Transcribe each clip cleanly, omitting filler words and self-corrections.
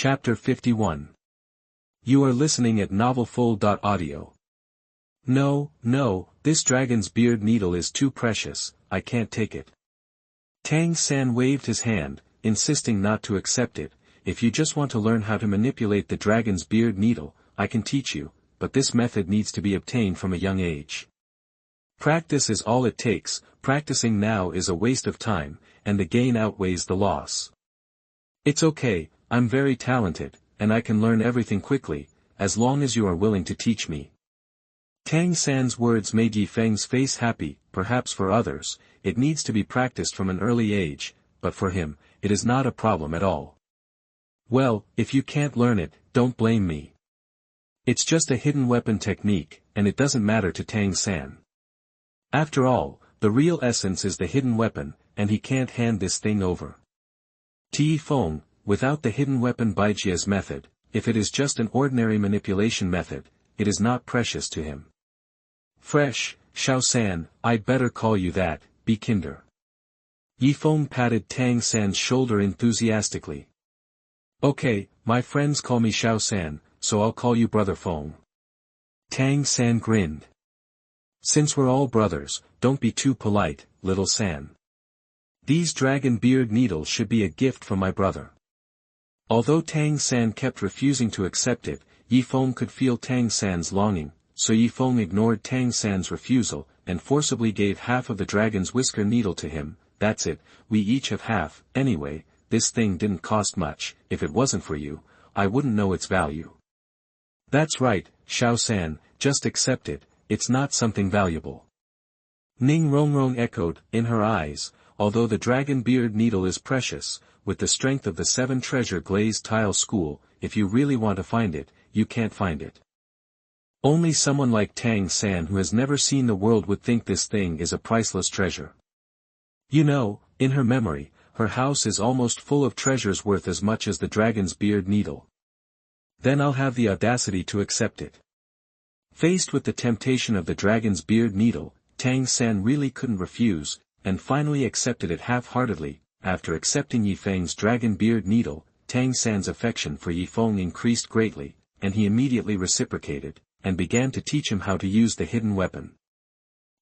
Chapter 51. You are listening at novelfull.audio. No, this dragon's beard needle is too precious, I can't take it. Tang San waved his hand, insisting not to accept it. If you just want to learn how to manipulate the dragon's beard needle, I can teach you, but this method needs to be obtained from a young age. Practice is all it takes, practicing now is a waste of time, and the gain outweighs the loss. It's okay, I'm very talented, and I can learn everything quickly, as long as you are willing to teach me. Tang San's words made Yi Feng's face happy. Perhaps for others, it needs to be practiced from an early age, but for him, it is not a problem at all. Well, if you can't learn it, don't blame me. It's just a hidden weapon technique, and it doesn't matter to Tang San. After all, the real essence is the hidden weapon, and he can't hand this thing over. To Yi Feng, without the hidden weapon Baijia's method, if it is just an ordinary manipulation method, it is not precious to him. Fresh, Xiao San, I'd better call you that, be kinder. Yi Feng patted Tang San's shoulder enthusiastically. Okay, my friends call me Xiao San, so I'll call you Brother Feng. Tang San grinned. Since we're all brothers, don't be too polite, little San. These dragon beard needles should be a gift from my brother. Although Tang San kept refusing to accept it, Yi Feng could feel Tang San's longing, so Yi Feng ignored Tang San's refusal, and forcibly gave half of the dragon's whisker needle to him. That's it, we each have half. Anyway, this thing didn't cost much. If it wasn't for you, I wouldn't know its value. That's right, Xiao San, just accept it, it's not something valuable. Ning Rongrong echoed, in her eyes, although the dragon beard needle is precious, with the strength of the 7 treasure glazed tile school, if you really want to find it, you can't find it. Only someone like Tang San who has never seen the world would think this thing is a priceless treasure. You know, in her memory, her house is almost full of treasures worth as much as the dragon's beard needle. Then I'll have the audacity to accept it. Faced with the temptation of the dragon's beard needle, Tang San really couldn't refuse, and finally accepted it half-heartedly. After accepting Yi Feng's dragon beard needle, Tang San's affection for Yi Feng increased greatly, and he immediately reciprocated, and began to teach him how to use the hidden weapon.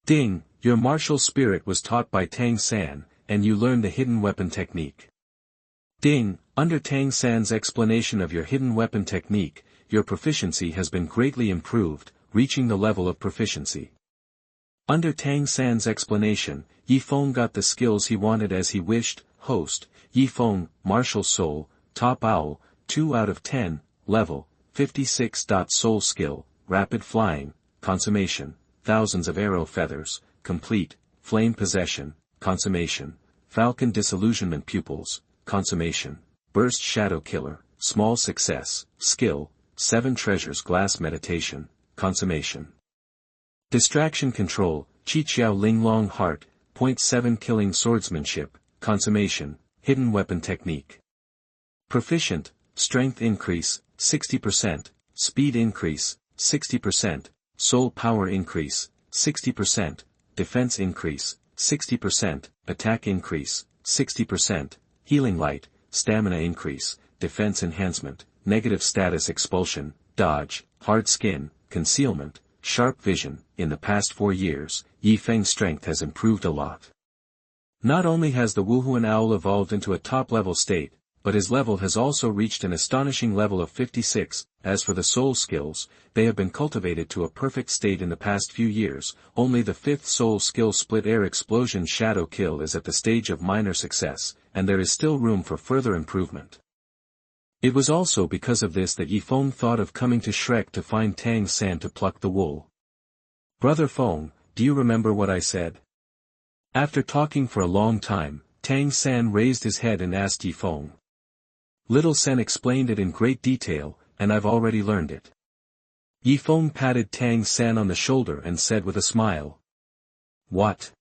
Ding, your martial spirit was taught by Tang San, and you learned the hidden weapon technique. Ding, under Tang San's explanation of your hidden weapon technique, your proficiency has been greatly improved, reaching the level of proficiency. Under Tang San's explanation, Yi Feng got the skills he wanted as he wished. Host, Yi Feng, Martial Soul, Top Owl, 2 out of 10, level, 56. Soul Skill, Rapid Flying, Consummation, Thousands of Arrow Feathers, Complete, Flame Possession, Consummation, Falcon Disillusionment Pupils, Consummation, Burst Shadow Killer, Small Success, Skill, 7 Treasures Glass Meditation, Consummation. Distraction Control, Qiqiao Ling Long Heart, .7 Killing Swordsmanship, Consummation, Hidden Weapon Technique. Proficient, Strength Increase, 60%, Speed Increase, 60%, Soul Power Increase, 60%, Defense Increase, 60%, Attack Increase, 60%, Healing Light, Stamina Increase, Defense Enhancement, Negative Status Expulsion, Dodge, Hard Skin, Concealment, Sharp Vision. In the past 4 years, Yi Feng's strength has improved a lot. Not only has the Wuhuan Owl evolved into a top-level state, but his level has also reached an astonishing level of 56. As for the soul skills, they have been cultivated to a perfect state in the past few years. Only the 5th soul skill Split Air Explosion Shadow Kill is at the stage of minor success, and there is still room for further improvement. It was also because of this that Yi Feng thought of coming to Shrek to find Tang San to pluck the wool. Brother Feng, do you remember what I said? After talking for a long time, Tang San raised his head and asked Yi Feng. Little Sen explained it in great detail, and I've already learned it. Yi Feng patted Tang San on the shoulder and said with a smile. What?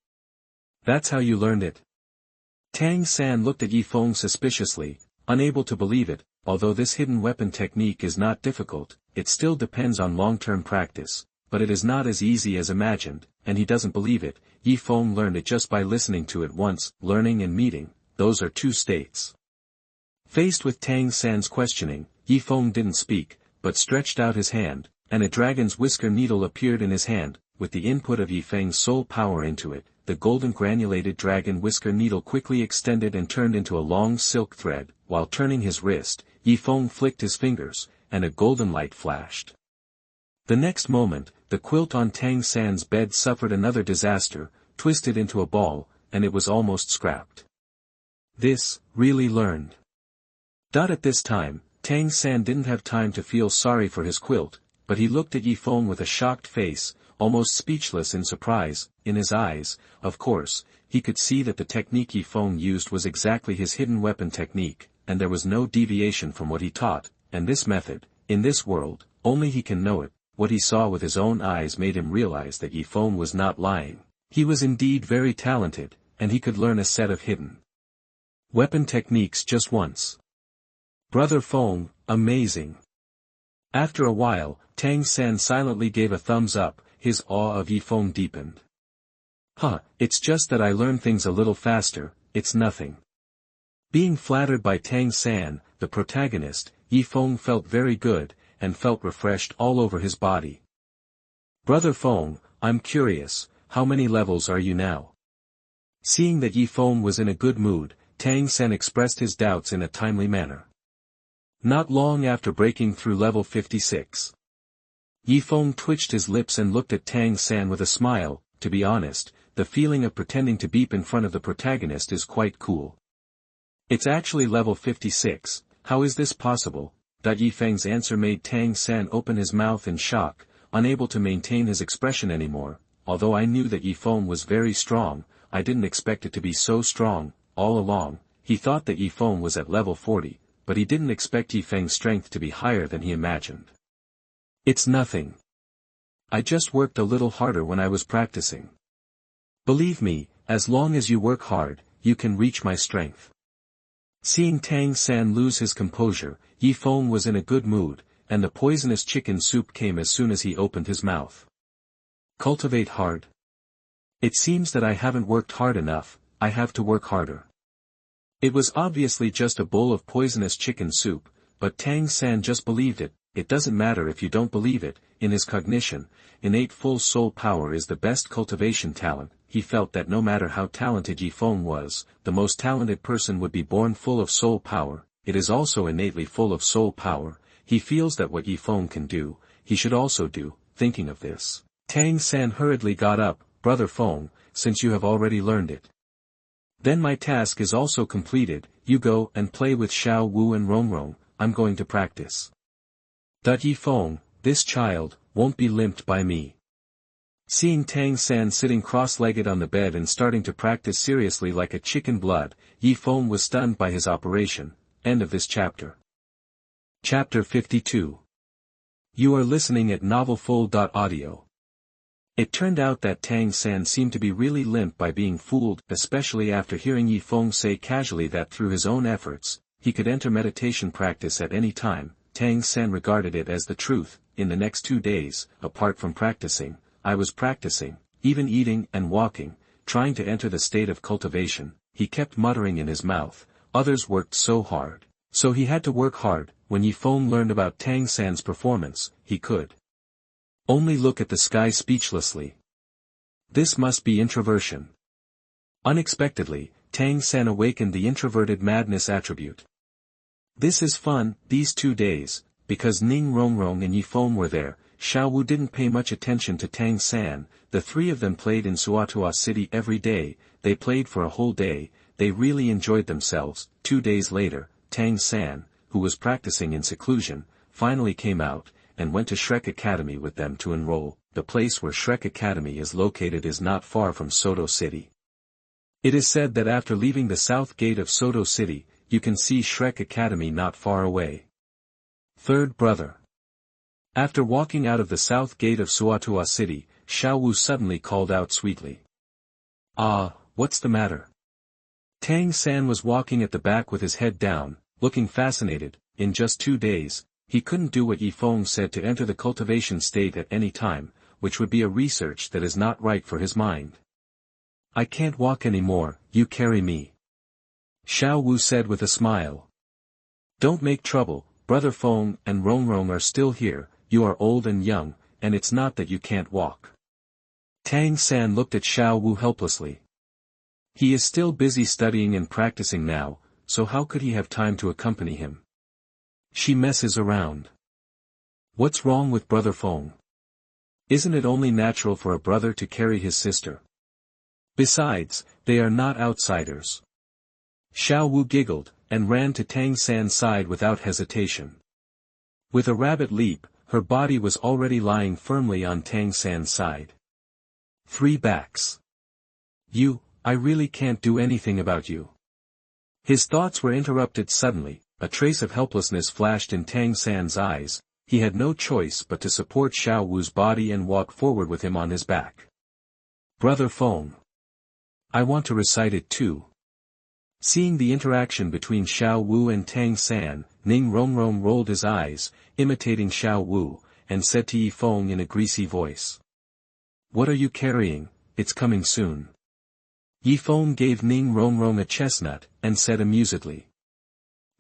That's how you learned it? Tang San looked at Yi Feng suspiciously, unable to believe it. Although this hidden weapon technique is not difficult, it still depends on long-term practice, but it is not as easy as imagined, and he doesn't believe it. Yi Feng learned it just by listening to it once. Learning and meeting, those are 2 states. Faced with Tang San's questioning, Yifeng didn't speak, but stretched out his hand, and a dragon's whisker needle appeared in his hand. With the input of Yifeng's soul power into it, the golden granulated dragon whisker needle quickly extended and turned into a long silk thread. While turning his wrist, Yifeng flicked his fingers, and a golden light flashed. The next moment, the quilt on Tang San's bed suffered another disaster, twisted into a ball, and it was almost scrapped. This, really learned. At this time, Tang San didn't have time to feel sorry for his quilt, but he looked at Yifeng with a shocked face, almost speechless in surprise. In his eyes, of course, he could see that the technique Yifeng used was exactly his hidden weapon technique, and there was no deviation from what he taught, and this method, in this world, only he can know it. What he saw with his own eyes made him realize that Yifeng was not lying. He was indeed very talented, and he could learn a set of hidden weapon techniques just once. Brother Feng, amazing. After a while, Tang San silently gave a thumbs up. His awe of Yifeng deepened. It's just that I learn things a little faster, it's nothing. Being flattered by Tang San, the protagonist, Yifeng felt very good, and felt refreshed all over his body. Brother Feng, I'm curious, how many levels are you now? Seeing that Yifeng was in a good mood, Tang San expressed his doubts in a timely manner. Not long after breaking through level 56. Yifeng twitched his lips and looked at Tang San with a smile. To be honest, the feeling of pretending to beep in front of the protagonist is quite cool. It's actually level 56, how is this possible? Yifeng's answer made Tang San open his mouth in shock, unable to maintain his expression anymore. Although I knew that Yifeng was very strong, I didn't expect it to be so strong. All along, he thought that Yifeng was at level 40, but he didn't expect Yifeng's strength to be higher than he imagined. It's nothing. I just worked a little harder when I was practicing. Believe me, as long as you work hard, you can reach my strength. Seeing Tang San lose his composure, Yifeng was in a good mood, and the poisonous chicken soup came as soon as he opened his mouth. Cultivate hard. It seems that I haven't worked hard enough, I have to work harder. It was obviously just a bowl of poisonous chicken soup, but Tang San just believed it. It doesn't matter if you don't believe it. In his cognition, innate full soul power is the best cultivation talent. He felt that no matter how talented Yifeng was, the most talented person would be born full of soul power. It is also innately full of soul power. He feels that what Yifeng can do, he should also do. Thinking of this, Tang San hurriedly got up. Brother Feng, since you have already learned it, then my task is also completed. You go and play with Xiao Wu and Rongrong. I'm going to practice. Yifeng, this child, won't be limped by me. Seeing Tang San sitting cross-legged on the bed and starting to practice seriously like a chicken blood, Yifeng was stunned by his operation. End of this chapter. Chapter 52. You are listening at novelfull.audio. It turned out that Tang San seemed to be really limp by being fooled, especially after hearing Yifeng say casually that through his own efforts, he could enter meditation practice at any time. Tang San regarded it as the truth. In the next 2 days, apart from practicing, I was practicing, even eating and walking, trying to enter the state of cultivation. He kept muttering in his mouth, others worked so hard, so he had to work hard. When Yifeng learned about Tang San's performance, he could only look at the sky speechlessly. This must be introversion. Unexpectedly, Tang San awakened the introverted madness attribute. This is fun. These 2 days, because Ning, Rongrong and Yifeng were there, Xiao Wu didn't pay much attention to Tang San. The 3 of them played in Xuantian City every day. They played for a whole day. They really enjoyed themselves. 2 days later, Tang San, who was practicing in seclusion, finally came out, and went to Shrek Academy with them to enroll. The place where Shrek Academy is located is not far from Soto City. It is said that after leaving the south gate of Soto City, you can see Shrek Academy not far away. Third brother. After walking out of the south gate of Xuantian City, Xiao Wu suddenly called out sweetly. Ah, what's the matter? Tang San was walking at the back with his head down, looking fascinated. In just 2 days, he couldn't do what Yifeng said to enter the cultivation state at any time, which would be a research that is not right for his mind. I can't walk anymore, you carry me. Xiao Wu said with a smile. Don't make trouble, Brother Feng and Rongrong are still here, you are old and young, and it's not that you can't walk. Tang San looked at Xiao Wu helplessly. He is still busy studying and practicing now, so how could he have time to accompany him? She messes around. What's wrong with Brother Feng? Isn't it only natural for a brother to carry his sister? Besides, they are not outsiders. Xiao Wu giggled, and ran to Tang San's side without hesitation. With a rabbit leap, her body was already lying firmly on Tang San's side. 3 backs. I really can't do anything about you. His thoughts were interrupted suddenly, a trace of helplessness flashed in Tang San's eyes. He had no choice but to support Xiao Wu's body and walk forward with him on his back. Brother Feng. I want to recite it too. Seeing the interaction between Xiao Wu and Tang San, Ning Rongrong rolled his eyes, imitating Xiao Wu, and said to Yi Feng in a greasy voice. What are you carrying? It's coming soon. Yi Feng gave Ning Rongrong a chestnut, and said amusedly.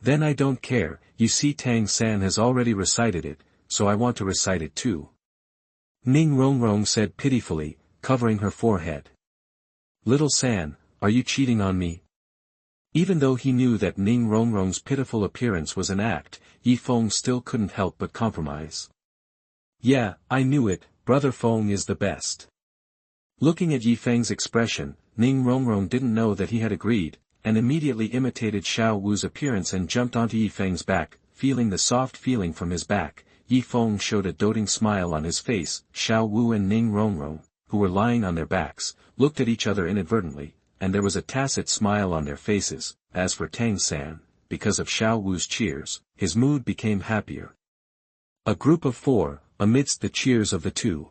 Then I don't care, you see Tang San has already recited it, so I want to recite it too. Ning Rongrong said pitifully, covering her forehead. Little San, are you cheating on me? Even though he knew that Ning Rongrong's pitiful appearance was an act, Yi Feng still couldn't help but compromise. Yeah, I knew it, Brother Feng is the best. Looking at Yi Feng's expression, Ning Rongrong didn't know that he had agreed, and immediately imitated Xiao Wu's appearance and jumped onto Yi Feng's back, feeling the soft feeling from his back. Yi Feng showed a doting smile on his face. Xiao Wu and Ning Rongrong, who were lying on their backs, looked at each other inadvertently, and there was a tacit smile on their faces. As for Tang San, because of Xiao Wu's cheers, his mood became happier. A group of 4, amidst the cheers of the 2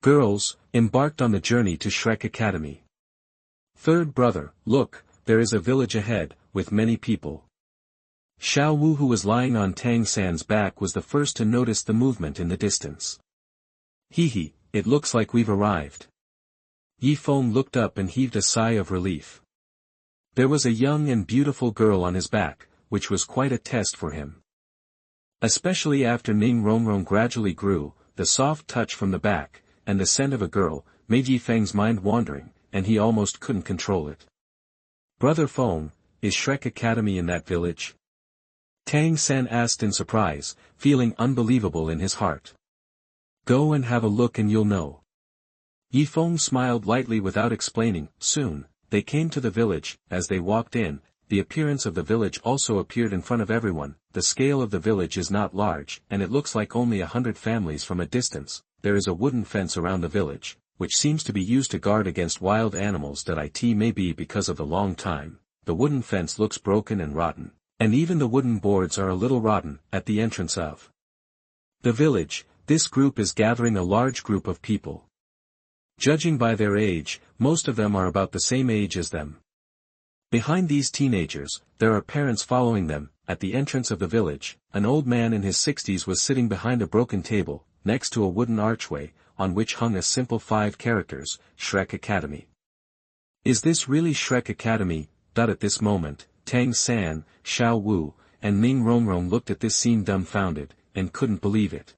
girls, embarked on the journey to Shrek Academy. Third brother, look, there is a village ahead, with many people. Xiao Wu, who was lying on Tang San's back, was the first to notice the movement in the distance. Hee, it looks like we've arrived. Yi Feng looked up and heaved a sigh of relief. There was a young and beautiful girl on his back, which was quite a test for him. Especially after Ning Rongrong gradually grew, the soft touch from the back, and the scent of a girl, made Yi Feng's mind wandering, and he almost couldn't control it. Brother Feng, is Shrek Academy in that village? Tang San asked in surprise, feeling unbelievable in his heart. Go and have a look and you'll know. Yi Feng smiled lightly without explaining. Soon, they came to the village. As they walked in, the appearance of the village also appeared in front of everyone. The scale of the village is not large, and it looks like only 100 families from a distance. There is a wooden fence around the village, which seems to be used to guard against wild animals. It may be because of the long time. The wooden fence looks broken and rotten, and even the wooden boards are a little rotten. At the entrance of the village, this group is gathering a large group of people. Judging by their age, most of them are about the same age as them. Behind these teenagers, there are parents following them. At the entrance of the village, an old man in his 60s was sitting behind a broken table, next to a wooden archway, on which hung a simple 5 characters, Shrek Academy. Is this really Shrek Academy? At this moment, Tang San, Xiao Wu, and Ning Rongrong looked at this scene dumbfounded, and couldn't believe it.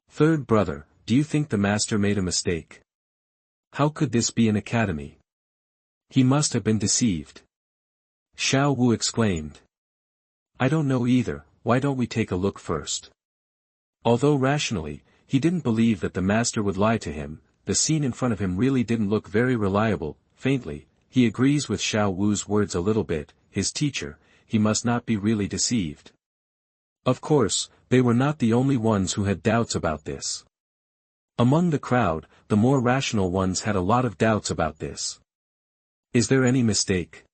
Third brother, do you think the master made a mistake? How could this be an academy? He must have been deceived. Xiao Wu exclaimed. I don't know either, why don't we take a look first? Although rationally, he didn't believe that the master would lie to him, the scene in front of him really didn't look very reliable. Faintly, he agrees with Xiao Wu's words a little bit. His teacher, he must not be really deceived. Of course, they were not the only ones who had doubts about this. Among the crowd, the more rational ones had a lot of doubts about this. Is there any mistake?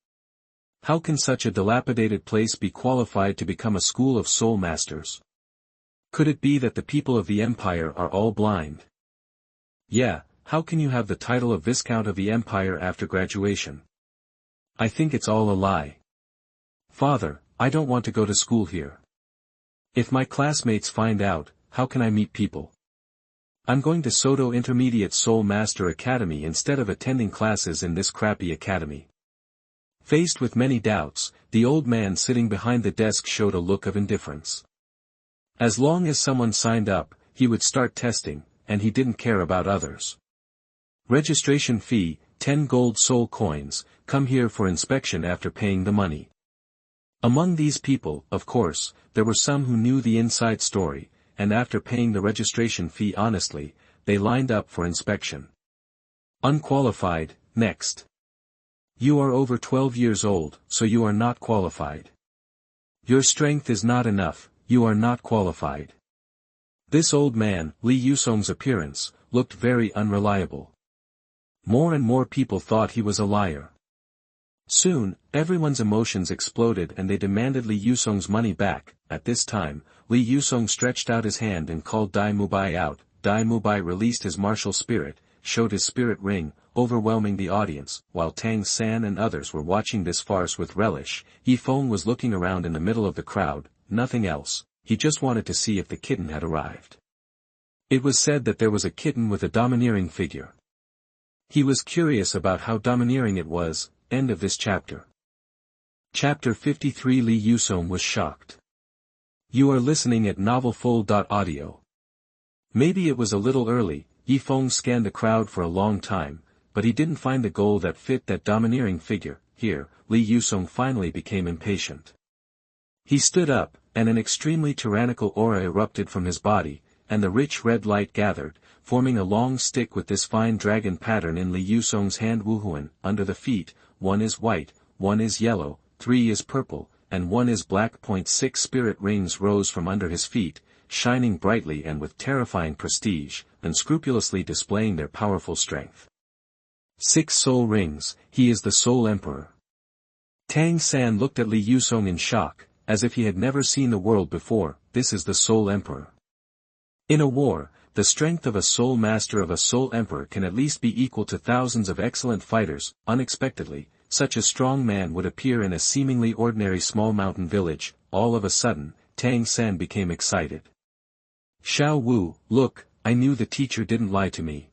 How can such a dilapidated place be qualified to become a school of soul masters? Could it be that the people of the empire are all blind? Yeah, how can you have the title of Viscount of the Empire after graduation? I think it's all a lie. Father, I don't want to go to school here. If my classmates find out, how can I meet people? I'm going to Soto Intermediate Soul Master Academy instead of attending classes in this crappy academy. Faced with many doubts, the old man sitting behind the desk showed a look of indifference. As long as someone signed up, he would start testing, and he didn't care about others. Registration fee, 10 gold soul coins, come here for inspection after paying the money. Among these people, of course, there were some who knew the inside story, and after paying the registration fee honestly, they lined up for inspection. Unqualified, next. You are over 12 years old, so you are not qualified. Your strength is not enough, you are not qualified. This old man, Li Yusong's appearance, looked very unreliable. More and more people thought he was a liar. Soon, everyone's emotions exploded and they demanded Li Yusong's money back. At this time, Li Yusong stretched out his hand and called Dai Mubai out. Dai Mubai released his martial spirit, showed his spirit ring, overwhelming the audience. While Tang San and others were watching this farce with relish, Yifeng was looking around in the middle of the crowd, nothing else, he just wanted to see if the kitten had arrived. It was said that there was a kitten with a domineering figure. He was curious about how domineering it was. End of this chapter. Chapter 53. Li Yusong was shocked. You are listening at novelfull.audio. Maybe it was a little early. Yifeng scanned the crowd for a long time, but he didn't find the goal that fit that domineering figure. Here, Li Yusong finally became impatient. He stood up, and an extremely tyrannical aura erupted from his body, and the rich red light gathered, forming a long stick with this fine dragon pattern in Li Yusong's hand. Wuhuan, under the feet, one is white, one is yellow, 3 is purple, and 1 is black. 6 spirit rings rose from under his feet, shining brightly and with terrifying prestige, unscrupulously displaying their powerful strength. 6 soul rings, he is the Soul Emperor. Tang San looked at Li Yusong in shock, as if he had never seen the world before. This is the Soul Emperor. In a war, the strength of a soul master of a soul emperor can at least be equal to thousands of excellent fighters. Unexpectedly, such a strong man would appear in a seemingly ordinary small mountain village. All of a sudden, Tang San became excited. Xiao Wu, look, I knew the teacher didn't lie to me.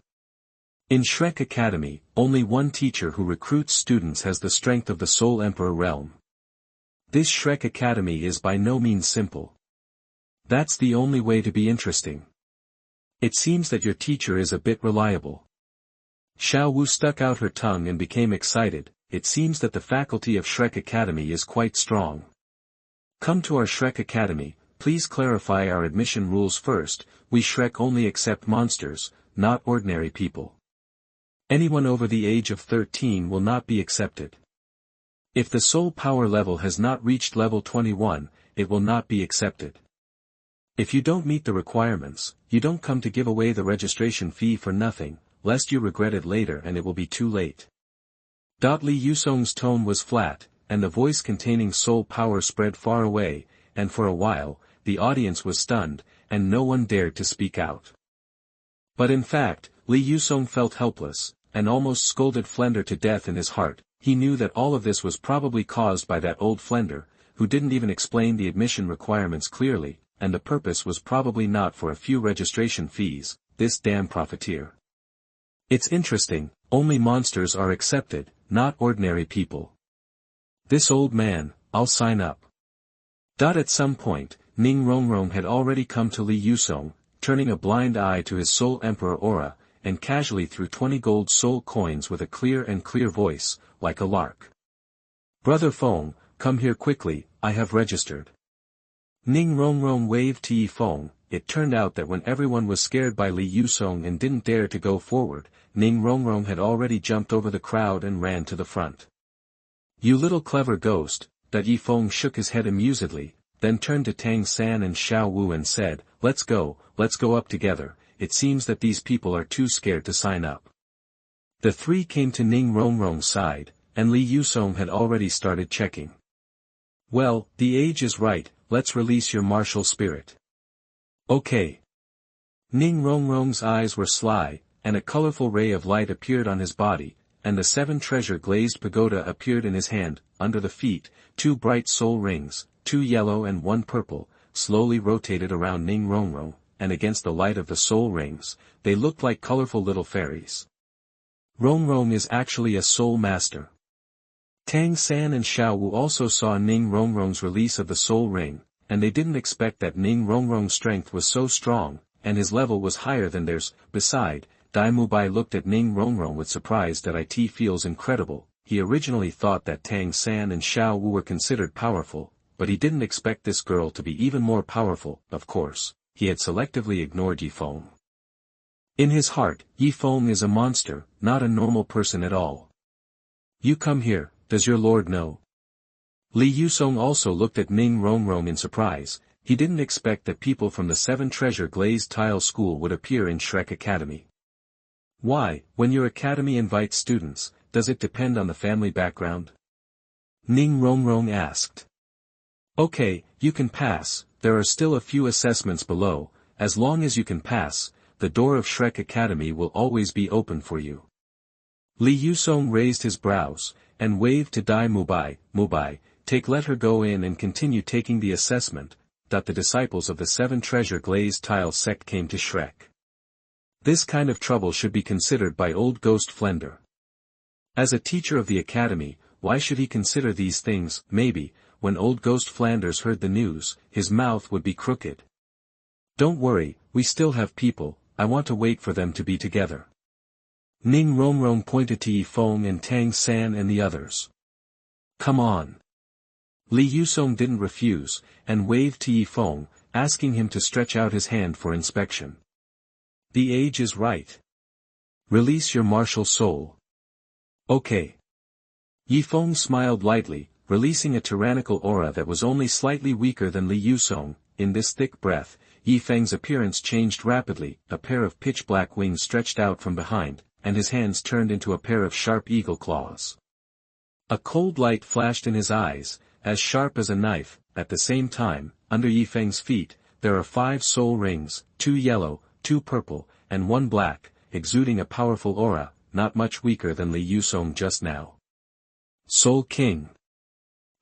In Shrek Academy, only one teacher who recruits students has the strength of the Soul Emperor realm. This Shrek Academy is by no means simple. That's the only way to be interesting. It seems that your teacher is a bit reliable. Xiao Wu stuck out her tongue and became excited. It seems that the faculty of Shrek Academy is quite strong. Come to our Shrek Academy, please clarify our admission rules first. We Shrek only accept monsters, not ordinary people. Anyone over the age of 13 will not be accepted. If the soul power level has not reached level 21, it will not be accepted. If you don't meet the requirements, you don't come to give away the registration fee for nothing, lest you regret it later and it will be too late. Li Yusong's tone was flat, and the voice containing soul power spread far away, and for a while, the audience was stunned, and no one dared to speak out. But in fact, Li Yusong felt helpless, and almost scolded Flender to death in his heart. He knew that all of this was probably caused by that old Flender, who didn't even explain the admission requirements clearly, and the purpose was probably not for a few registration fees. This damn profiteer. It's interesting, only monsters are accepted, not ordinary people. This old man, I'll sign up. At some point, Ning Rongrong had already come to Li Yusong, turning a blind eye to his Soul Emperor aura, and casually threw 20 gold soul coins with a clear voice, like a lark. Brother Feng, come here quickly, I have registered. Ning Rongrong waved to Yifeng. It turned out that when everyone was scared by Li Yusong and didn't dare to go forward, Ning Rongrong had already jumped over the crowd and ran to the front. You little clever ghost. Yifeng shook his head amusedly, then turned to Tang San and Xiao Wu and said, let's go up together. It seems that these people are too scared to sign up. The 3 came to Ning Rongrong's side, and Li Yusong had already started checking. Well, the age is right, let's release your martial spirit. Okay. Ning Rongrong's eyes were sly, and a colorful ray of light appeared on his body, and the 7 treasure glazed pagoda appeared in his hand. Under the feet, 2 bright soul rings, 2 yellow and 1 purple, slowly rotated around Ning Rongrong, and against the light of the soul rings, they looked like colorful little fairies. Rongrong is actually a soul master. Tang San and Xiao Wu also saw Ning Rongrong's release of the soul ring, and they didn't expect that Ning Rongrong's strength was so strong, and his level was higher than theirs. Beside, Dai Mubai looked at Ning Rongrong with surprise that it feels incredible. He originally thought that Tang San and Xiao Wu were considered powerful, but he didn't expect this girl to be even more powerful. Of course, he had selectively ignored Yifeng. In his heart, Yifeng is a monster, not a normal person at all. You come here, does your lord know? Li Yusong also looked at Ning Rongrong in surprise. He didn't expect that people from the 7 Treasure Glazed Tile School would appear in Shrek Academy. Why, when your academy invites students, does it depend on the family background? Ning Rongrong asked. Okay, you can pass, there are still a few assessments below. As long as you can pass, the door of Shrek Academy will always be open for you. Li Yusong raised his brows, and waved to Dai Mubai. Mubai, let her go in and continue taking the assessment. The disciples of the 7 Treasure Glazed Tile sect came to Shrek. This kind of trouble should be considered by old Ghost Flender. As a teacher of the academy, why should he consider these things? Maybe, when old Ghost Flanders heard the news, his mouth would be crooked. Don't worry, we still have people, I want to wait for them to be together. Ning Rongrong pointed to Yifeng and Tang San and the others. Come on. Li Yusong didn't refuse, and waved to Yifeng, asking him to stretch out his hand for inspection. The age is right. Release your martial soul. Okay. Yifeng smiled lightly, releasing a tyrannical aura that was only slightly weaker than Li Yusong. In this thick breath, Yifeng's appearance changed rapidly. A pair of pitch-black wings stretched out from behind, and his hands turned into a pair of sharp eagle claws. A cold light flashed in his eyes, as sharp as a knife. At the same time, under Yifeng's feet, there are 5 soul rings, 2 yellow, 2 purple, and 1 black, exuding a powerful aura, not much weaker than Li Yusong just now. Soul King.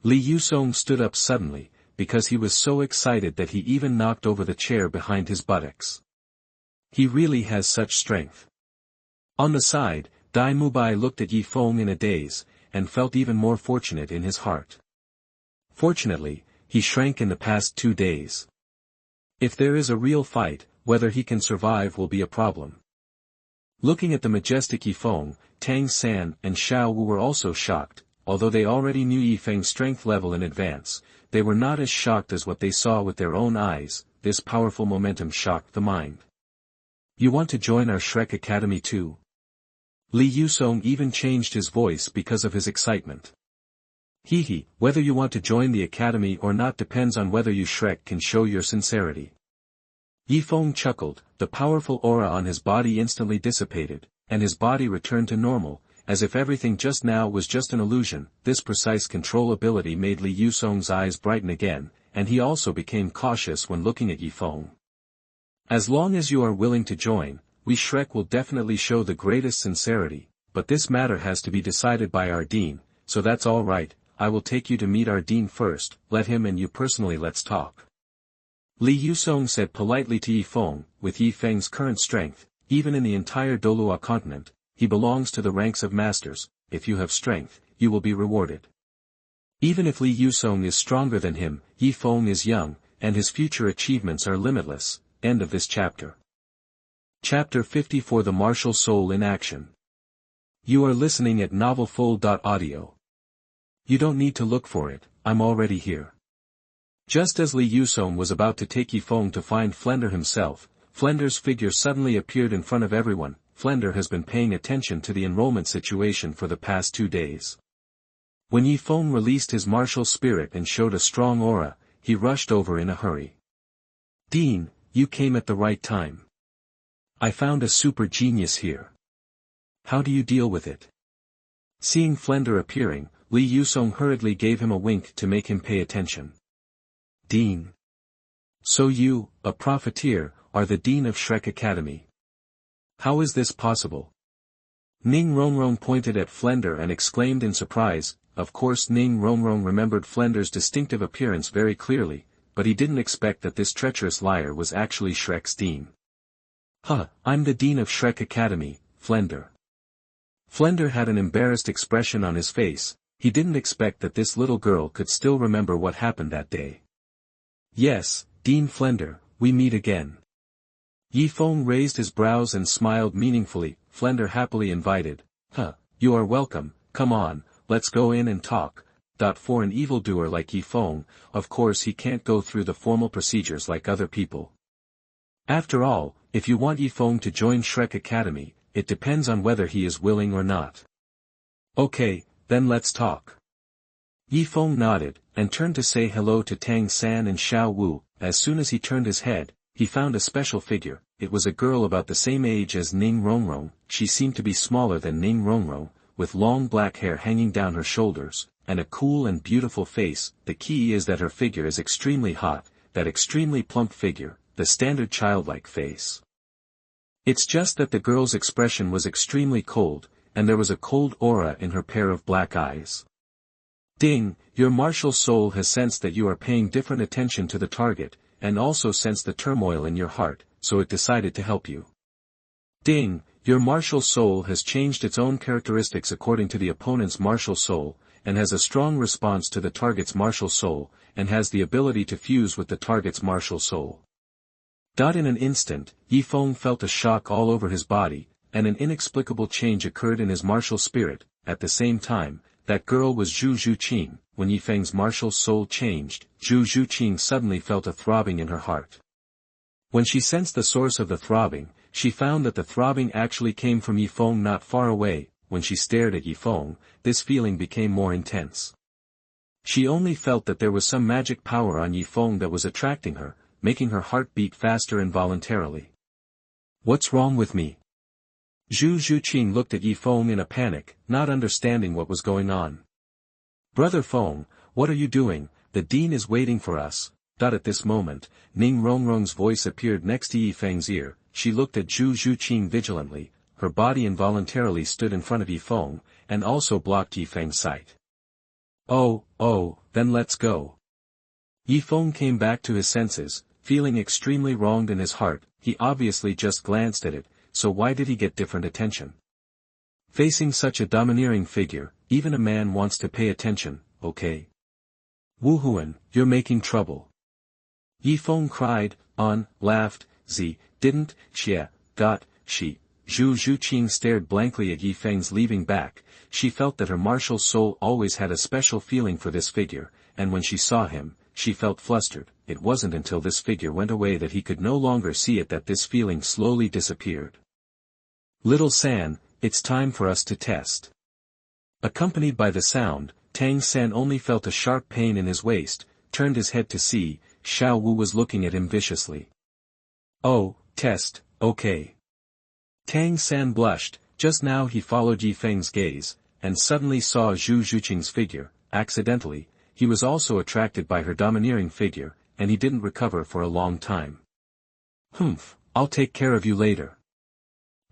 Li Yusong stood up suddenly, because he was so excited that he even knocked over the chair behind his buttocks. He really has such strength. On the side, Dai Mubai looked at Yifeng in a daze, and felt even more fortunate in his heart. Fortunately, he shrank in the past 2 days. If there is a real fight, whether he can survive will be a problem. Looking at the majestic Yifeng, Tang San and Xiao Wu were also shocked. Although they already knew Yifeng's strength level in advance, they were not as shocked as what they saw with their own eyes. This powerful momentum shocked the mind. You want to join our Shrek Academy too? Li Yusong even changed his voice because of his excitement. Hehe, whether you want to join the academy or not depends on whether you Shrek can show your sincerity. Yifeng chuckled, the powerful aura on his body instantly dissipated, and his body returned to normal, as if everything just now was just an illusion. This precise control ability made Li Yusong's eyes brighten again, and he also became cautious when looking at Yifeng. As long as you are willing to join, we Shrek will definitely show the greatest sincerity, but this matter has to be decided by our dean, so that's all right. I will take you to meet our dean first, let him and you personally let's talk. Li Yusong said politely to Yifeng, with Yifeng's current strength, even in the entire Douluo continent, he belongs to the ranks of masters. If you have strength, you will be rewarded. Even if Li Yusong is stronger than him, Yifeng is young, and his future achievements are limitless. End of this chapter. Chapter 54 The Martial Soul in Action. You are listening at novelfull.audio. You don't need to look for it, I'm already here. Just as Li Yusong was about to take Yifeng to find Flender himself, Flender's figure suddenly appeared in front of everyone. Flender has been paying attention to the enrollment situation for the past 2 days. When Yifeng released his martial spirit and showed a strong aura, he rushed over in a hurry. Dean, you came at the right time. I found a super genius here. How do you deal with it? Seeing Flender appearing, Li Yusong hurriedly gave him a wink to make him pay attention. Dean. So you, a profiteer, are the dean of Shrek Academy. How is this possible? Ning Rongrong pointed at Flender and exclaimed in surprise. Of course Ning Rongrong remembered Flender's distinctive appearance very clearly, but he didn't expect that this treacherous liar was actually Shrek's dean. I'm the dean of Shrek Academy, Flender. Flender had an embarrassed expression on his face. He didn't expect that this little girl could still remember what happened that day. Yes, Dean Flender, we meet again. Yifeng raised his brows and smiled meaningfully. Flender happily invited. You are welcome, come on, let's go in and talk. For an evildoer like Yifeng, of course he can't go through the formal procedures like other people. After all, if you want Yifeng to join Shrek Academy, it depends on whether he is willing or not. Okay, then let's talk. Yifeng nodded, and turned to say hello to Tang San and Xiao Wu. As soon as he turned his head, he found a special figure. It was a girl about the same age as Ning Rongrong. She seemed to be smaller than Ning Rongrong, with long black hair hanging down her shoulders, and a cool and beautiful face. The key is that her figure is extremely hot, that extremely plump figure, the standard childlike face. It's just that the girl's expression was extremely cold, and there was a cold aura in her pair of black eyes. Ding, your martial soul has sensed that you are paying different attention to the target, and also sensed the turmoil in your heart, so it decided to help you. Ding, your martial soul has changed its own characteristics according to the opponent's martial soul, and has a strong response to the target's martial soul, and has the ability to fuse with the target's martial soul. In an instant, Yifeng felt a shock all over his body, and an inexplicable change occurred in his martial spirit. At the same time, that girl was Zhu Zhuqing. When Yifeng's martial soul changed, Zhu Zhuqing suddenly felt a throbbing in her heart. When she sensed the source of the throbbing, she found that the throbbing actually came from Yifeng not far away. When she stared at Yifeng, this feeling became more intense. She only felt that there was some magic power on Yifeng that was attracting her, making her heart beat faster involuntarily. What's wrong with me? Zhu Zhuqing looked at Yifeng in a panic, not understanding what was going on. Brother Feng, what are you doing? The dean is waiting for us. At this moment, Ning Rongrong's voice appeared next to Yifeng's ear. She looked at Zhu Zhuqing vigilantly. Her body involuntarily stood in front of Yifeng, and also blocked Yifeng's sight. Oh, then let's go. Yifeng came back to his senses, feeling extremely wronged in his heart. He obviously just glanced at it, so why did he get different attention? Facing such a domineering figure, even a man wants to pay attention, okay? Wuhuan, you're making trouble. Yifeng cried, laughed, didn't, she. Zhu Zhuqing stared blankly at Yifeng's leaving back. She felt that her martial soul always had a special feeling for this figure, and when she saw him, she felt flustered. It wasn't until this figure went away that he could no longer see it that this feeling slowly disappeared. Little San, it's time for us to test. Accompanied by the sound, Tang San only felt a sharp pain in his waist, turned his head to see. Xiao Wu was looking at him viciously. Oh, test, okay. Tang San blushed. Just now he followed Yifeng's gaze, and suddenly saw Zhu Zhuqing's figure. Accidentally, he was also attracted by her domineering figure, and he didn't recover for a long time. I'll take care of you later.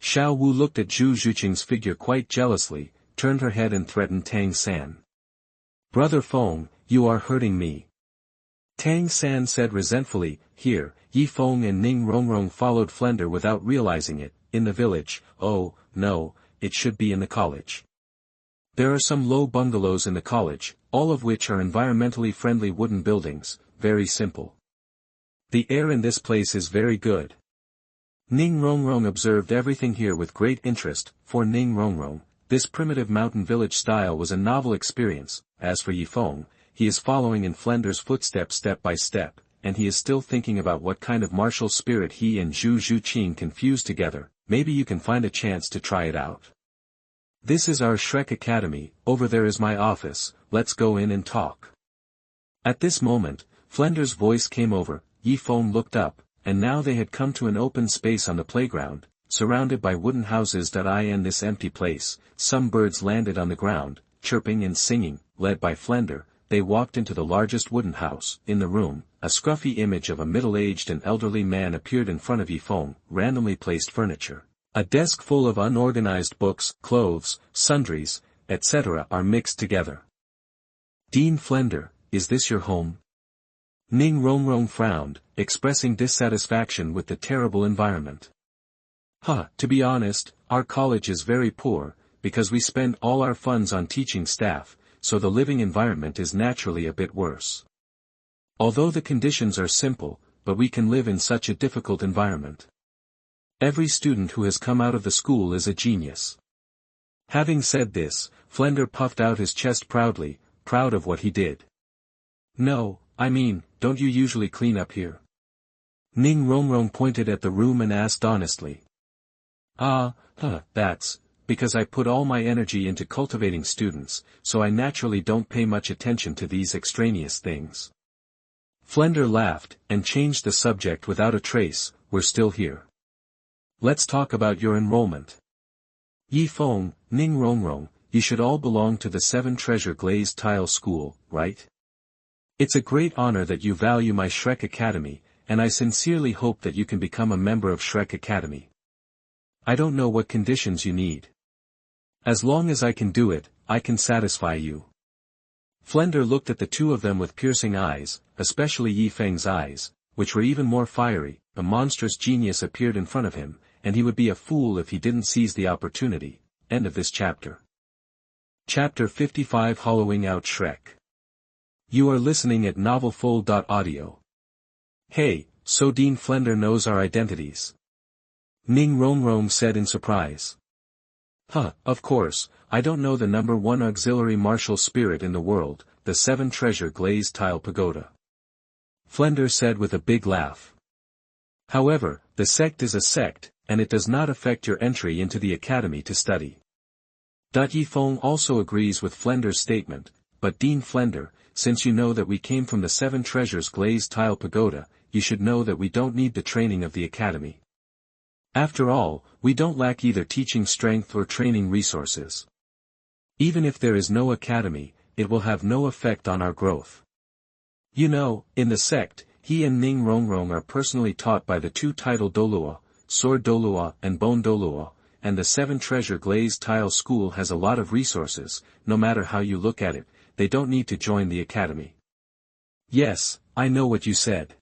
Xiao Wu looked at Zhu Zhuqing's figure quite jealously, turned her head and threatened Tang San. Brother Feng, you are hurting me. Tang San said resentfully. Here, Yifeng and Ning Rongrong followed Flender without realizing it. In the village, oh, no, it should be in the college. There are some low bungalows in the college, all of which are environmentally friendly wooden buildings, very simple. The air in this place is very good. Ning Rongrong observed everything here with great interest. For Ning Rongrong, this primitive mountain village style was a novel experience. As for Yifeng, he is following in Flender's footsteps step by step, and he is still thinking about what kind of martial spirit he and Zhu Zhuqing can fuse together. Maybe you can find a chance to try it out. This is our Shrek Academy. Over there is my office. Let's go in and talk. At this moment, Flender's voice came over. Yifeng looked up, and now they had come to an open space on the playground, surrounded by wooden houses. In this empty place, some birds landed on the ground, chirping and singing. Led by Flender, they walked into the largest wooden house. In the room, a scruffy image of a middle-aged and elderly man appeared in front of Yifeng. Randomly placed furniture, a desk full of unorganized books, clothes, sundries, etc. are mixed together. Dean Flender, is this your home? Ning Rongrong frowned, expressing dissatisfaction with the terrible environment. To be honest, our college is very poor, because we spend all our funds on teaching staff, so the living environment is naturally a bit worse. Although the conditions are simple, but we can live in such a difficult environment. Every student who has come out of the school is a genius. Having said this, Flender puffed out his chest proudly, proud of what he did. No, I mean, don't you usually clean up here? Ning Rongrong pointed at the room and asked honestly. That's because I put all my energy into cultivating students, so I naturally don't pay much attention to these extraneous things. Flender laughed, and changed the subject without a trace. We're still here. Let's talk about your enrollment. Yifeng, Ning Rongrong, you should all belong to the 7 Treasure Glazed Tile School, right? It's a great honor that you value my Shrek Academy, and I sincerely hope that you can become a member of Shrek Academy. I don't know what conditions you need. As long as I can do it, I can satisfy you. Flender looked at the two of them with piercing eyes, especially Yifeng's eyes, which were even more fiery. A monstrous genius appeared in front of him, and he would be a fool if he didn't seize the opportunity. End of this chapter. Chapter 55 Hollowing Out Shrek. You are listening at novelfull.audio. Hey, so Dean Flender knows our identities. Ning Rongrong said in surprise. Of course, I don't know the number 1 auxiliary martial spirit in the world, the 7 Treasure Glazed Tile Pagoda. Flender said with a big laugh. However, the sect is a sect, and it does not affect your entry into the academy to study. Yifeng also agrees with Flender's statement, but Dean Flender, since you know that we came from the 7 Treasures Glazed Tile Pagoda, you should know that we don't need the training of the academy. After all, we don't lack either teaching strength or training resources. Even if there is no academy, it will have no effect on our growth. You know, in the sect, he and Ning Rongrong are personally taught by the 2 title Douluo, Sword Douluo and Bone Douluo, and the 7 Treasure Glazed Tile School has a lot of resources. No matter how you look at it, they don't need to join the academy. Yes, I know what you said.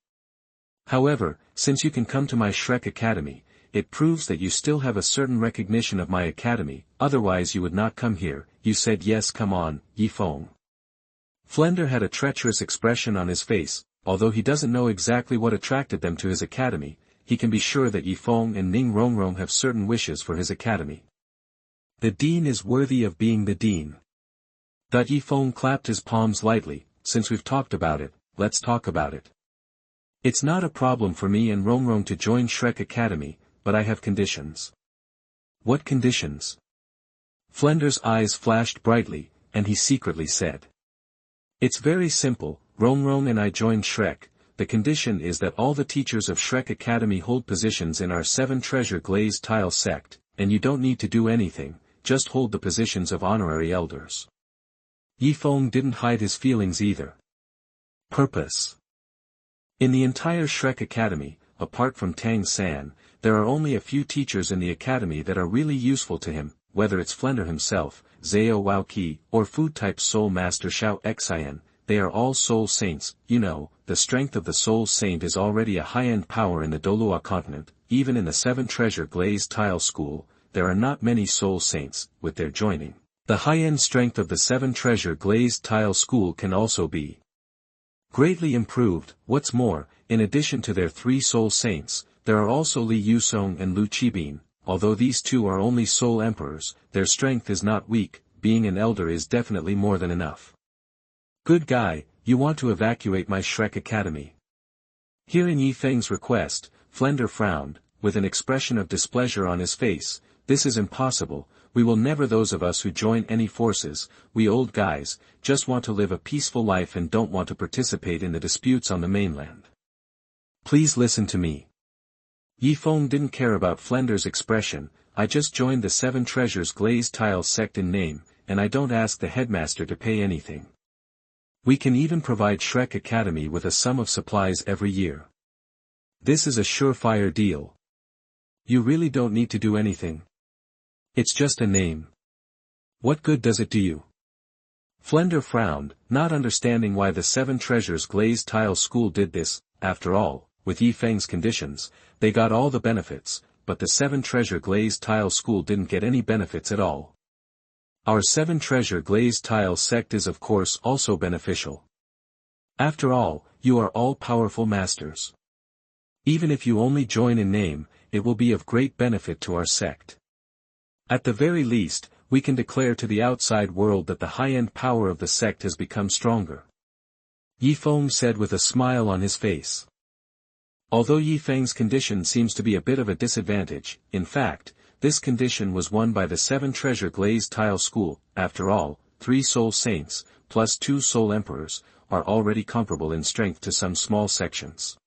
However, since you can come to my Shrek Academy, it proves that you still have a certain recognition of my academy, otherwise you would not come here. You said yes, come on, Yifeng. Flender had a treacherous expression on his face. Although he doesn't know exactly what attracted them to his academy, he can be sure that Yifeng and Ning Rongrong have certain wishes for his academy. The dean is worthy of being the dean. Yifeng clapped his palms lightly. Since we've talked about it, let's talk about it. It's not a problem for me and Rongrong to join Shrek Academy, but I have conditions. What conditions? Flender's eyes flashed brightly, and he secretly said. It's very simple. Rongrong and I joined Shrek. The condition is that all the teachers of Shrek Academy hold positions in our 7 Treasure Glazed Tile sect, and you don't need to do anything, just hold the positions of honorary elders. Yifeng didn't hide his feelings either. Purpose. In the entire Shrek Academy, apart from Tang San, there are only a few teachers in the academy that are really useful to him, whether it's Flender himself, Zhao Waoqi, or food-type Soul Master Xiao Xian. They are all soul saints. You know, the strength of the soul saint is already a high-end power in the Douluo continent. Even in the 7 Treasure Glazed Tile School, there are not many soul saints. With their joining, the high-end strength of the 7 Treasure Glazed Tile School can also be greatly improved. What's more, in addition to their 3 soul saints, there are also Li Yusong and Lu Qibin. Although these 2 are only soul emperors, their strength is not weak. Being an elder is definitely more than enough. Good guy, you want to evacuate my Shrek Academy. Hearing Yifeng's request, Flender frowned, with an expression of displeasure on his face. This is impossible. We will never. Those of us who join any forces, we old guys, just want to live a peaceful life and don't want to participate in the disputes on the mainland. Please listen to me. Yifeng didn't care about Flender's expression. I just joined the 7 Treasures Glazed Tile sect in name, and I don't ask the headmaster to pay anything. We can even provide Shrek Academy with a sum of supplies every year. This is a surefire deal. You really don't need to do anything. It's just a name. What good does it do you? Flender frowned, not understanding why the 7 Treasures Glazed Tile School did this. After all, with Yifeng's conditions, they got all the benefits, but the 7 Treasure Glazed Tile School didn't get any benefits at all. Our 7-treasure glazed tile sect is of course also beneficial. After all, you are all powerful masters. Even if you only join in name, it will be of great benefit to our sect. At the very least, we can declare to the outside world that the high-end power of the sect has become stronger. Yifeng said with a smile on his face. Although Yifeng's condition seems to be a bit of a disadvantage, in fact, this condition was won by the 7-treasure glazed tile school. After all, 3 soul saints, plus 2 soul emperors, are already comparable in strength to some small sections.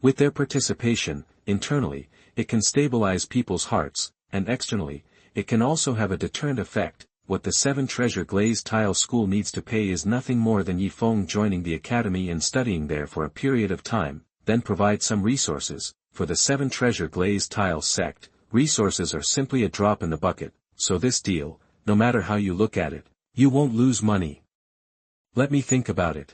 With their participation, internally, it can stabilize people's hearts, and externally, it can also have a deterrent effect. What the 7-treasure glazed tile school needs to pay is nothing more than Yifeng joining the academy and studying there for a period of time, then provide some resources. For the 7-treasure glazed tile sect, resources are simply a drop in the bucket, so this deal, no matter how you look at it, you won't lose money. Let me think about it.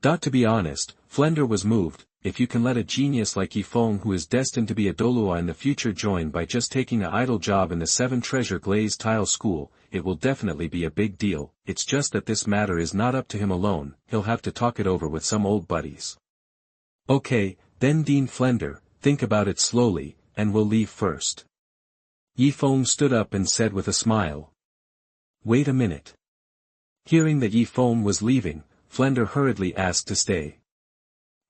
To be honest, Flender was moved. If you can let a genius like Yifeng who is destined to be a Douluo in the future join by just taking an idle job in the 7-treasure glazed tile school, it will definitely be a big deal. It's just that this matter is not up to him alone, he'll have to talk it over with some old buddies. Okay, then Dean Flender, think about it slowly, and we'll leave first. Yifeng stood up and said with a smile. Wait a minute. Hearing that Yifeng was leaving, Flender hurriedly asked to stay.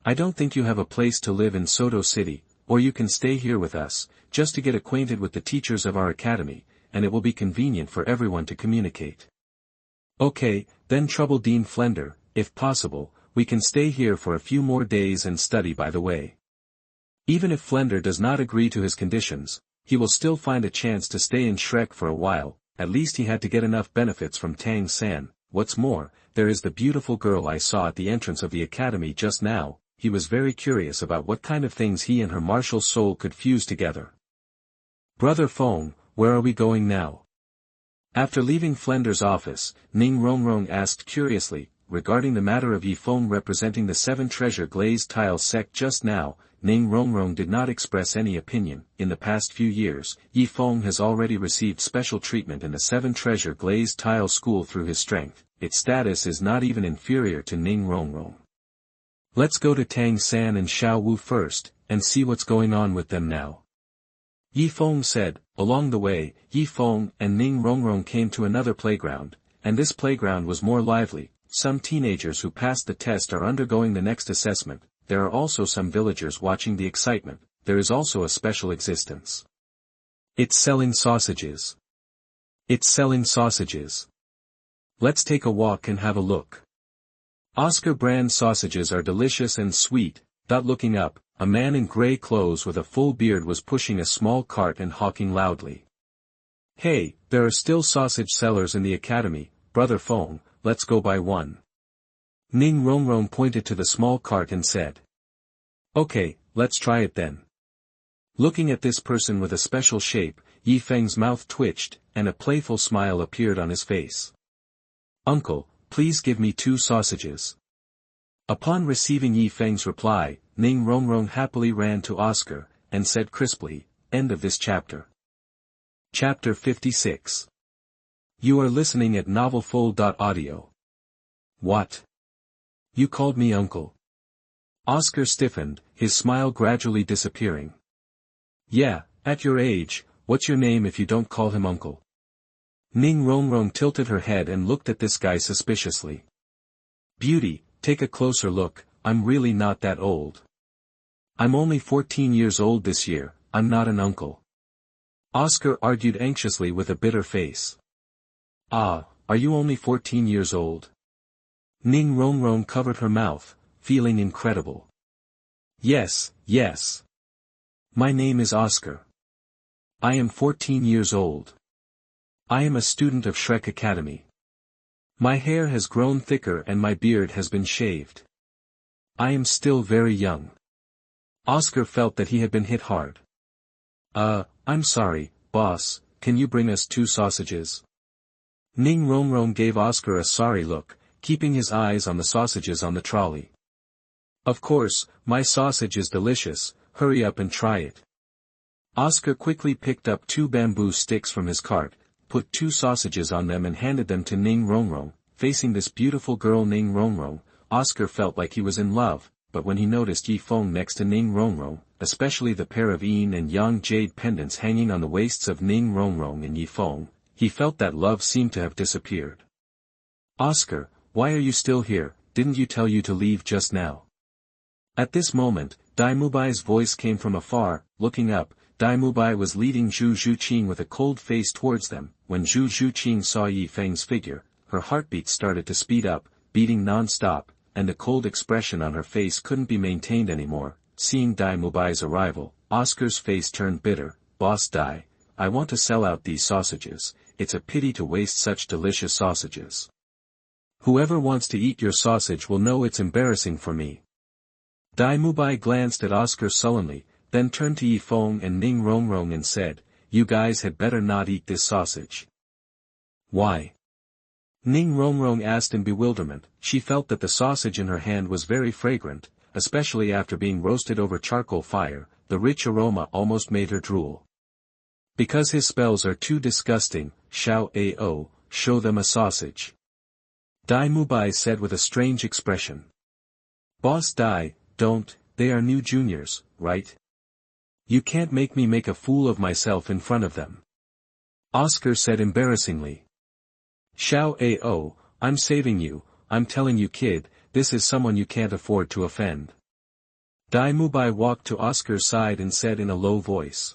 I don't think you have a place to live in Soto City, or you can stay here with us, just to get acquainted with the teachers of our academy, and it will be convenient for everyone to communicate. Okay, then Trouble Dean Flender, if possible, we can stay here for a few more days and study by the way. Even if Flender does not agree to his conditions, he will still find a chance to stay in Shrek for a while. At least he had to get enough benefits from Tang San. What's more, there is the beautiful girl I saw at the entrance of the academy just now. He was very curious about what kind of things he and her martial soul could fuse together. Brother Feng, where are we going now? After leaving Flender's office, Ning Rongrong asked curiously, regarding the matter of Yifeng representing the 7-treasure glazed tile sect just now. Ning Rongrong did not express any opinion. In the past few years, Yifeng has already received special treatment in the 7-treasure glazed tile school through his strength. Its status is not even inferior to Ning Rongrong. Let's go to Tang San and Xiao Wu first, and see what's going on with them now. Yifeng said. Along the way, Yifeng and Ning Rongrong came to another playground, and this playground was more lively. Some teenagers who passed the test are undergoing the next assessment. There are also some villagers watching the excitement. There is also a special existence. It's selling sausages. It's selling sausages. Let's take a walk and have a look. Oscar brand sausages are delicious and sweet. Looking up, a man in gray clothes with a full beard was pushing a small cart and hawking loudly. Hey, there are still sausage sellers in the academy, Brother Feng, let's go buy one. Ning Rongrong pointed to the small cart and said. Okay, let's try it then. Looking at this person with a special shape, Yifeng's mouth twitched, and a playful smile appeared on his face. Uncle, please give me 2 sausages. Upon receiving Yifeng's reply, Ning Rongrong happily ran to Oscar, and said crisply, End of this chapter. Chapter 56. You are listening at novelfull.audio. What? You called me uncle? Oscar stiffened, his smile gradually disappearing. Yeah, at your age, what's your name if you don't call him uncle? Ning Rongrong tilted her head and looked at this guy suspiciously. Beauty, take a closer look, I'm really not that old. I'm only 14 years old this year, I'm not an uncle. Oscar argued anxiously with a bitter face. Ah, are you only 14 years old? Ning Rongrong covered her mouth, feeling incredible. Yes, yes. My name is Oscar. I am 14 years old. I am a student of Shrek Academy. My hair has grown thicker and my beard has been shaved. I am still very young. Oscar felt that he had been hit hard. I'm sorry, boss, can you bring us 2 sausages? Ning Rongrong gave Oscar a sorry look, keeping his eyes on the sausages on the trolley. Of course, my sausage is delicious, hurry up and try it. Oscar quickly picked up 2 bamboo sticks from his cart, put 2 sausages on them and handed them to Ning Rongrong. Facing this beautiful girl Ning Rongrong, Oscar felt like he was in love, but when he noticed Yifeng next to Ning Rongrong, especially the pair of yin and yang jade pendants hanging on the waists of Ning Rongrong and Yifeng, he felt that love seemed to have disappeared. "Oscar, why are you still here? Didn't you tell you to leave just now?" At this moment, Dai Mubai's voice came from afar. Looking up, Dai Mubai was leading Zhu Zhuqing with a cold face towards them. When Zhu Zhuqing saw Yifeng's figure, her heartbeat started to speed up, beating non-stop, and a cold expression on her face couldn't be maintained anymore. Seeing Dai Mubai's arrival, Oscar's face turned bitter. "Boss Dai, I want to sell out these sausages. It's a pity to waste such delicious sausages. Whoever wants to eat your sausage will know it's embarrassing for me." Dai Mubai glanced at Oscar sullenly, then turned to Yifeng and Ning Rongrong and said, "You guys had better not eat this sausage." "Why?" Ning Rongrong asked in bewilderment. She felt that the sausage in her hand was very fragrant, especially after being roasted over charcoal fire. The rich aroma almost made her drool. "Because his spells are too disgusting, Xiao show them a sausage," Dai Mubai said with a strange expression. "Boss Dai, don't, they are new juniors, right? You can't make me make a fool of myself in front of them," Oscar said embarrassingly. "Xiao, I'm saving you, I'm telling you kid, this is someone you can't afford to offend." Dai Mubai walked to Oscar's side and said in a low voice.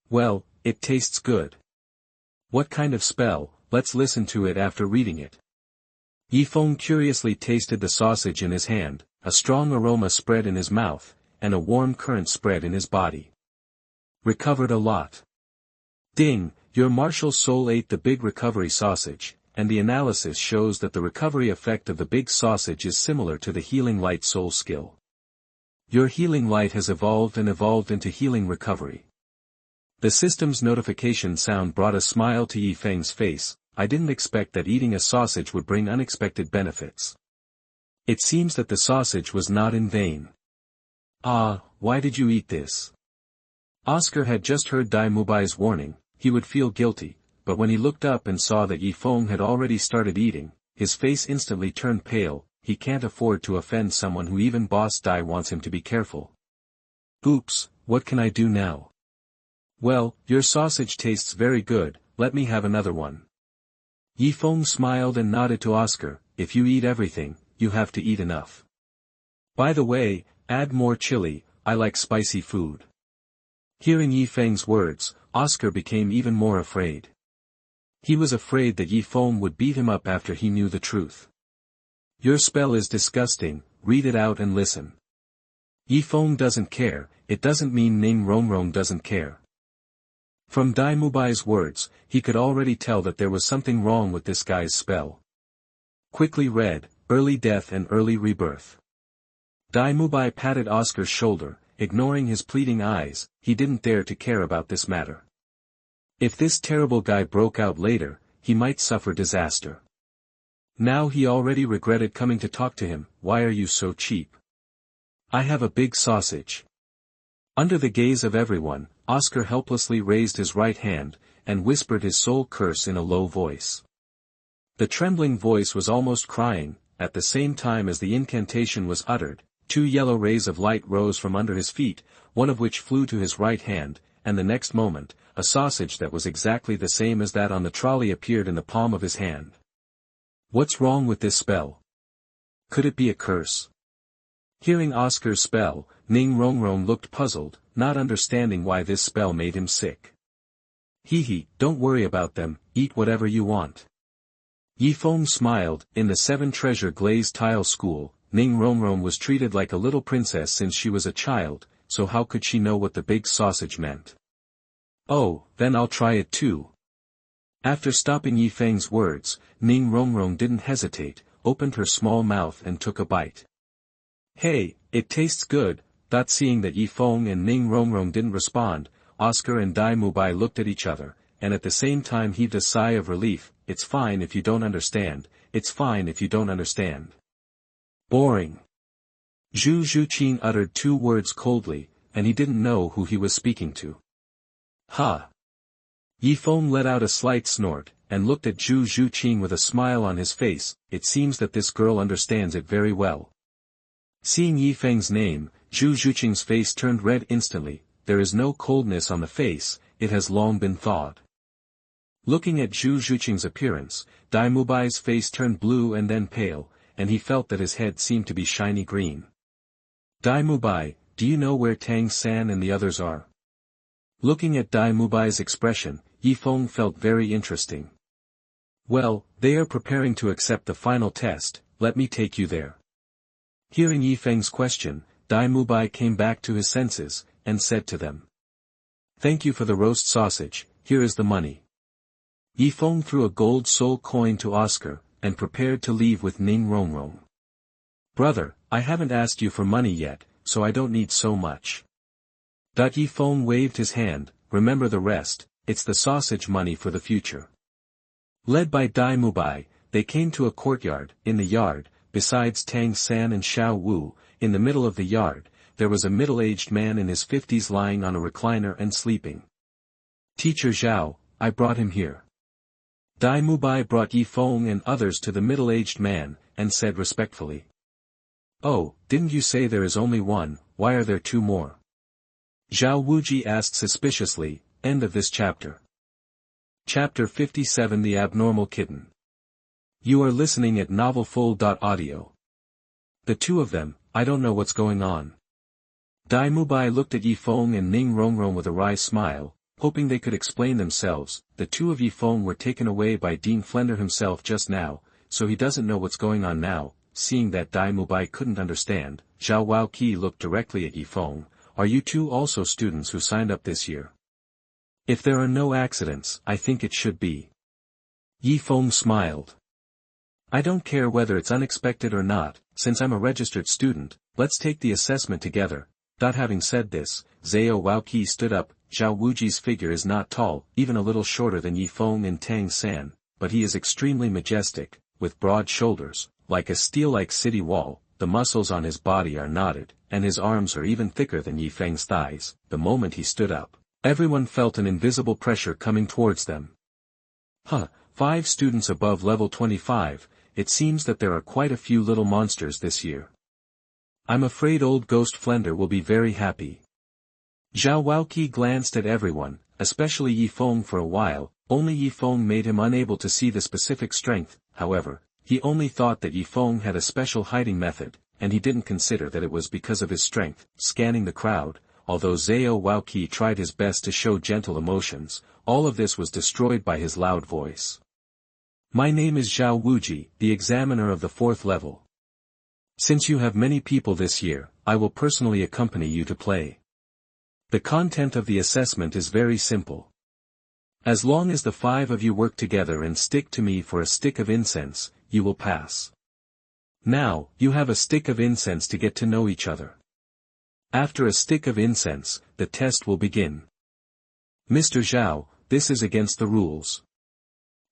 "Well, it tastes good. What kind of spell? Let's listen to it after reading it." Yifeng curiously tasted the sausage in his hand. A strong aroma spread in his mouth, and a warm current spread in his body. "Recovered a lot. Ding, your martial soul ate the big recovery sausage, and the analysis shows that the recovery effect of the big sausage is similar to the healing light soul skill. Your healing light has evolved into healing recovery." The system's notification sound brought a smile to Yifeng's face. "I didn't expect that eating a sausage would bring unexpected benefits. It seems that the sausage was not in vain." "Ah, why did you eat this?" Oscar had just heard Dai Mubai's warning. He would feel guilty, but when he looked up and saw that Yifeng had already started eating, his face instantly turned pale. He can't afford to offend someone who even Boss Dai wants him to be careful. "Oops, what can I do now?" "Well, your sausage tastes very good, let me have another one." Yifeng smiled and nodded to Oscar. "If you eat everything, you have to eat enough. By the way, add more chili, I like spicy food." Hearing Yifeng's words, Oscar became even more afraid. He was afraid that Yifeng would beat him up after he knew the truth. "Your spell is disgusting, read it out and listen." Yifeng doesn't care, it doesn't mean Ning Rongrong doesn't care. From Dai Mubai's words, he could already tell that there was something wrong with this guy's spell. Quickly read, "Early death and early rebirth." Dai Mubai patted Oscar's shoulder, ignoring his pleading eyes. He didn't dare to care about this matter. If this terrible guy broke out later, he might suffer disaster. Now he already regretted coming to talk to him. "Why are you so cheap? I have a big sausage." Under the gaze of everyone, Oscar helplessly raised his right hand, and whispered his soul curse in a low voice. The trembling voice was almost crying. At the same time as the incantation was uttered, 2 yellow rays of light rose from under his feet, one of which flew to his right hand, and the next moment, a sausage that was exactly the same as that on the trolley appeared in the palm of his hand. What's wrong with this spell? Could it be a curse? Hearing Oscar's spell, Ning Rongrong looked puzzled, not understanding why this spell made him sick. Hee, don't worry about them, eat whatever you want. Yifeng smiled. In the 7-treasure glazed tile school, Ning Rongrong was treated like a little princess since she was a child, so how could she know what the big sausage meant? "Oh, then I'll try it too." After stopping Yifeng's words, Ning Rongrong didn't hesitate, opened her small mouth and took a bite. "Hey, it tastes good." Seeing that Yifeng and Ning Rongrong didn't respond, Oscar and Dai Mubai looked at each other, and at the same time heaved a sigh of relief. "It's fine if you don't understand, it's fine if you don't understand." Boring. Zhu Zhuqing uttered 2 words coldly, and he didn't know who he was speaking to. "Ha! Yifeng let out a slight snort, and looked at Zhu Zhuqing with a smile on his face. It seems that this girl understands it very well. Seeing Yifeng's name, Zhu Zhuqing's face turned red instantly. There is no coldness on the face, it has long been thawed. Looking at Zhu Zhuqing's appearance, Dai Mubai's face turned blue and then pale, and he felt that his head seemed to be shiny green. Dai Mubai, do you know where Tang San and the others are? Looking at Dai Mubai's expression, Yifeng felt very interesting. Well, they are preparing to accept the final test, let me take you there. Hearing Yifeng's question, Dai Mubai came back to his senses, and said to them. Thank you for the roast sausage, here is the money. Yifeng threw a gold soul coin to Oscar, and prepared to leave with Ning Rongrong. Brother, I haven't asked you for money yet, so I don't need so much. Yifeng waved his hand, remember the rest, it's the sausage money for the future. Led by Dai Mubai, they came to a courtyard. In the yard, besides Tang San and Xiao Wu, in the middle of the yard, there was a middle-aged man in his 50s lying on a recliner and sleeping. Teacher Zhao, I brought him here. Dai Mubai brought Yifeng and others to the middle-aged man, and said respectfully. Oh, didn't you say there is only one, why are there two more? Zhao Wuji asked suspiciously. End of this chapter. Chapter 57 The Abnormal Kitten. You are listening at novelfull.audio. The two of them, I don't know what's going on. Dai Mubai looked at Yifeng and Ning Rongrong with a wry smile, hoping they could explain themselves. The two of Yifeng were taken away by Dean Flender himself just now, so he doesn't know what's going on now. Seeing that Dai Mubai couldn't understand, Zhao Waoqi looked directly at Yifeng. Are you two also students who signed up this year? If there are no accidents, I think it should be. Yifeng smiled. I don't care whether it's unexpected or not, since I'm a registered student, let's take the assessment together. Having said this, Zhao Waoqi stood up. Zhao Wuji's figure is not tall, even a little shorter than Yifeng and Tang San, but he is extremely majestic, with broad shoulders, like a steel-like city wall. The muscles on his body are knotted, and his arms are even thicker than Yifeng's thighs. The moment he stood up, everyone felt an invisible pressure coming towards them. 5 students above level 25, it seems that there are quite a few little monsters this year. I'm afraid old Ghost Flender will be very happy. Zhao Waoqi glanced at everyone, especially Yifeng for a while. Only Yifeng made him unable to see the specific strength. However, he only thought that Yifeng had a special hiding method, and he didn't consider that it was because of his strength. Scanning the crowd, although Zhao Waoqi tried his best to show gentle emotions, all of this was destroyed by his loud voice. My name is Zhao Wuji, the examiner of the 4th level. Since you have many people this year, I will personally accompany you to play. The content of the assessment is very simple. As long as the 5 of you work together and stick to me for a stick of incense, you will pass. Now, you have a stick of incense to get to know each other. After a stick of incense, the test will begin. Mr. Zhao, this is against the rules.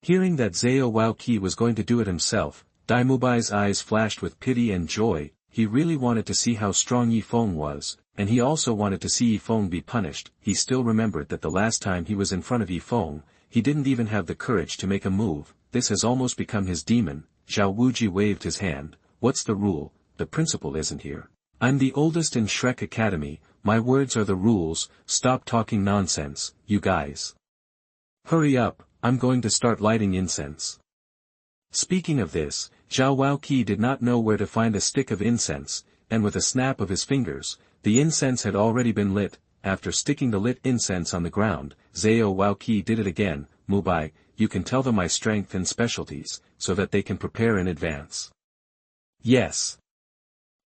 Hearing that Zhao Waoqi was going to do it himself, Dai Mubai's eyes flashed with pity and joy. He really wanted to see how strong Yifeng was, and he also wanted to see Yifeng be punished. He still remembered that the last time he was in front of Yifeng, he didn't even have the courage to make a move. This has almost become his demon. Zhao Wuji waved his hand. What's the rule? The principal isn't here. I'm the oldest in Shrek Academy, my words are the rules. Stop talking nonsense, you guys. Hurry up, I'm going to start lighting incense. Speaking of this, Zhao Waoqi did not know where to find a stick of incense, and with a snap of his fingers, the incense had already been lit. After sticking the lit incense on the ground, Zhao Waoqi did it again. Mubai, you can tell them my strength and specialties, so that they can prepare in advance. Yes.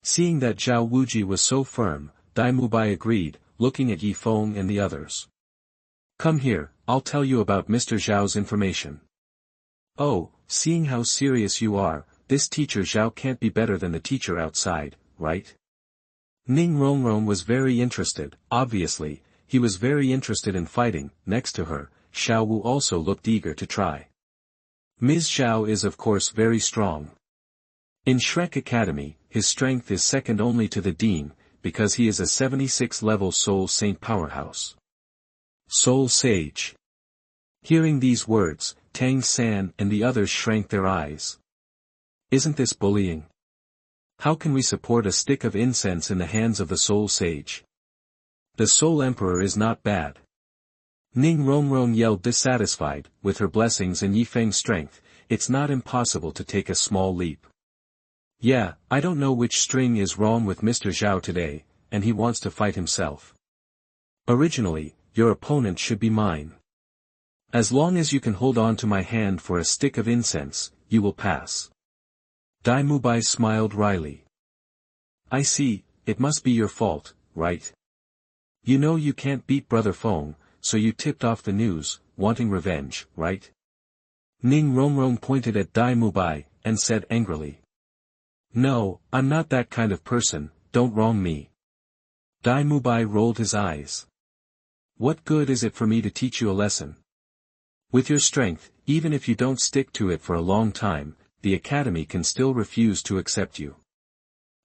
Seeing that Zhao Wuji was so firm, Dai Mubai agreed, looking at Yifeng and the others. Come here, I'll tell you about Mr. Zhao's information. Oh, seeing how serious you are, this teacher Zhao can't be better than the teacher outside, right? Ning Rongrong was very interested. Obviously, he was very interested in fighting. Next to her, Xiao Wu also looked eager to try. Ms. Zhao is of course very strong. In Shrek Academy, his strength is second only to the Dean, because he is a 76 level Soul Saint powerhouse. Soul Sage. Hearing these words, Tang San and the others shrank their eyes. Isn't this bullying? How can we support a stick of incense in the hands of the Soul Sage? The Soul Emperor is not bad. Ning Rongrong yelled dissatisfied, with her blessings and Yifeng's strength, it's not impossible to take a small leap. Yeah, I don't know which string is wrong with Mr. Zhao today, and he wants to fight himself. Originally, your opponent should be mine. As long as you can hold on to my hand for a stick of incense, you will pass. Dai Mubai smiled wryly. I see, it must be your fault, right? You know you can't beat Brother Feng, so you tipped off the news, wanting revenge, right? Ning Rongrong pointed at Dai Mubai, and said angrily. No, I'm not that kind of person, don't wrong me. Dai Mubai rolled his eyes. What good is it for me to teach you a lesson? With your strength, even if you don't stick to it for a long time, the academy can still refuse to accept you.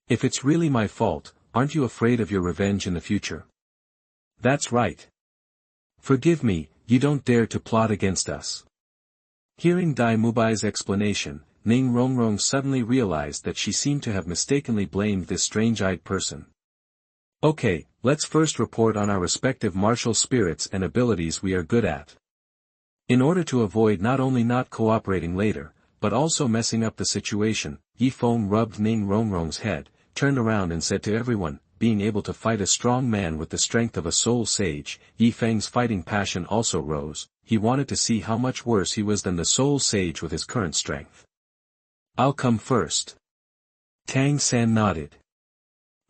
If it's really my fault, aren't you afraid of your revenge in the future? That's right. Forgive me, you don't dare to plot against us. Hearing Dai Mubai's explanation, Ning Rongrong suddenly realized that she seemed to have mistakenly blamed this strange-eyed person. Okay, let's first report on our respective martial spirits and abilities we are good at. In order to avoid not only not cooperating later, but also messing up the situation, Yifeng rubbed Ning Rongrong's head, turned around and said to everyone, being able to fight a strong man with the strength of a soul sage, Yifeng's fighting passion also rose, he wanted to see how much worse he was than the soul sage with his current strength. I'll come first. Tang San nodded.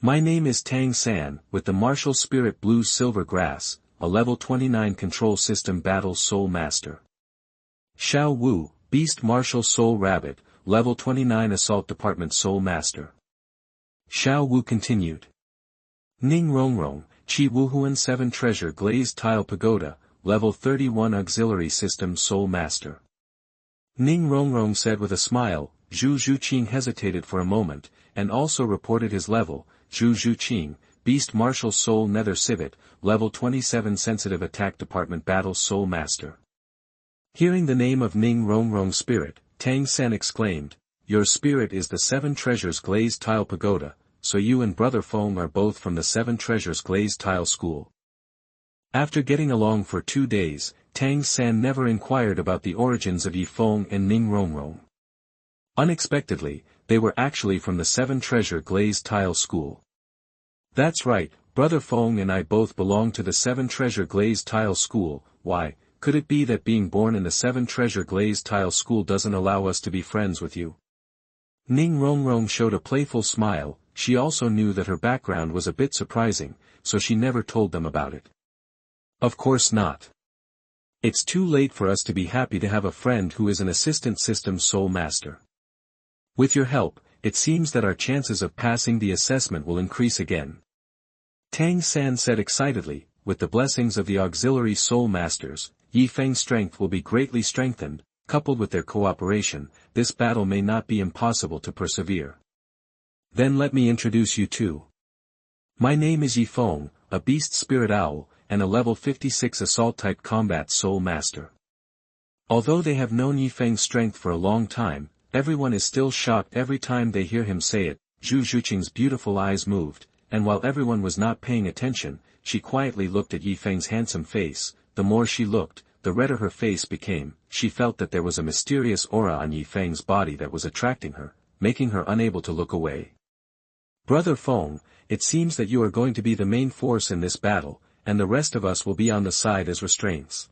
My name is Tang San, with the martial spirit Blue Silver Grass, a level 29 control system battle soul master. Xiao Wu, Beast Martial Soul Rabbit, level 29 assault department soul master. Xiao Wu continued. Ning Rongrong, Chi Wuhuan 7 Treasure Glazed Tile Pagoda, level 31 auxiliary system soul master. Ning Rongrong said with a smile. Zhu Zhuqing hesitated for a moment, and also reported his level. Zhu Zhuqing, Beast Martial Soul Nether Civet, level 27 sensitive attack department battle soul master. Hearing the name of Ning Rongrong's spirit, Tang San exclaimed, your spirit is the 7 Treasures Glazed Tile Pagoda, so you and Brother Feng are both from the 7 Treasures Glazed Tile School. After getting along for 2 days, Tang San never inquired about the origins of Yifeng and Ning Rongrong. Unexpectedly, they were actually from the 7 Treasure Glazed Tile School. That's right, Brother Feng and I both belong to the 7 Treasure Glazed Tile School. Why, could it be that being born in the 7 Treasure Glazed Tile School doesn't allow us to be friends with you? Ning Rongrong showed a playful smile. She also knew that her background was a bit surprising, so she never told them about it. Of course not. It's too late for us to be happy to have a friend who is an assistant system soul master. With your help, it seems that our chances of passing the assessment will increase again. Tang San said excitedly, with the blessings of the auxiliary soul masters, Yifeng's strength will be greatly strengthened, coupled with their cooperation, this battle may not be impossible to persevere. Then let me introduce you to. My name is Yifeng, a beast spirit owl, and a level 56 assault-type combat soul master. Although they have known Yifeng's strength for a long time, everyone is still shocked every time they hear him say it. Zhu Zhuqing's beautiful eyes moved, and while everyone was not paying attention, she quietly looked at Yifeng's handsome face. The more she looked, the redder her face became. She felt that there was a mysterious aura on Yifeng's body that was attracting her, making her unable to look away. Brother Feng, it seems that you are going to be the main force in this battle, and the rest of us will be on the side as restraints.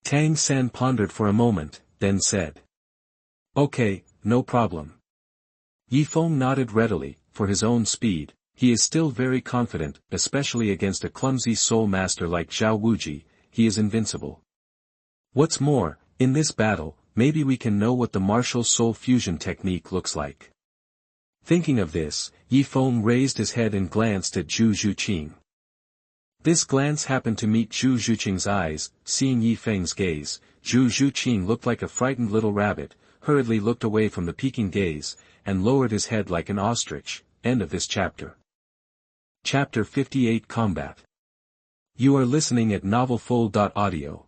Tang San pondered for a moment, then said. Okay, no problem. Yifeng nodded readily. For his own speed, he is still very confident, especially against a clumsy soul master like Zhao Wuji, he is invincible. What's more, in this battle, maybe we can know what the martial soul fusion technique looks like. Thinking of this, Yifeng raised his head and glanced at Zhu Zhuqing. This glance happened to meet Zhu Zhuqing's eyes. Seeing Yifeng's gaze, Zhu Zhuqing looked like a frightened little rabbit, hurriedly looked away from the peeking gaze, and lowered his head like an ostrich. End of this chapter. Chapter 58 Combat. You are listening at novelfull.audio.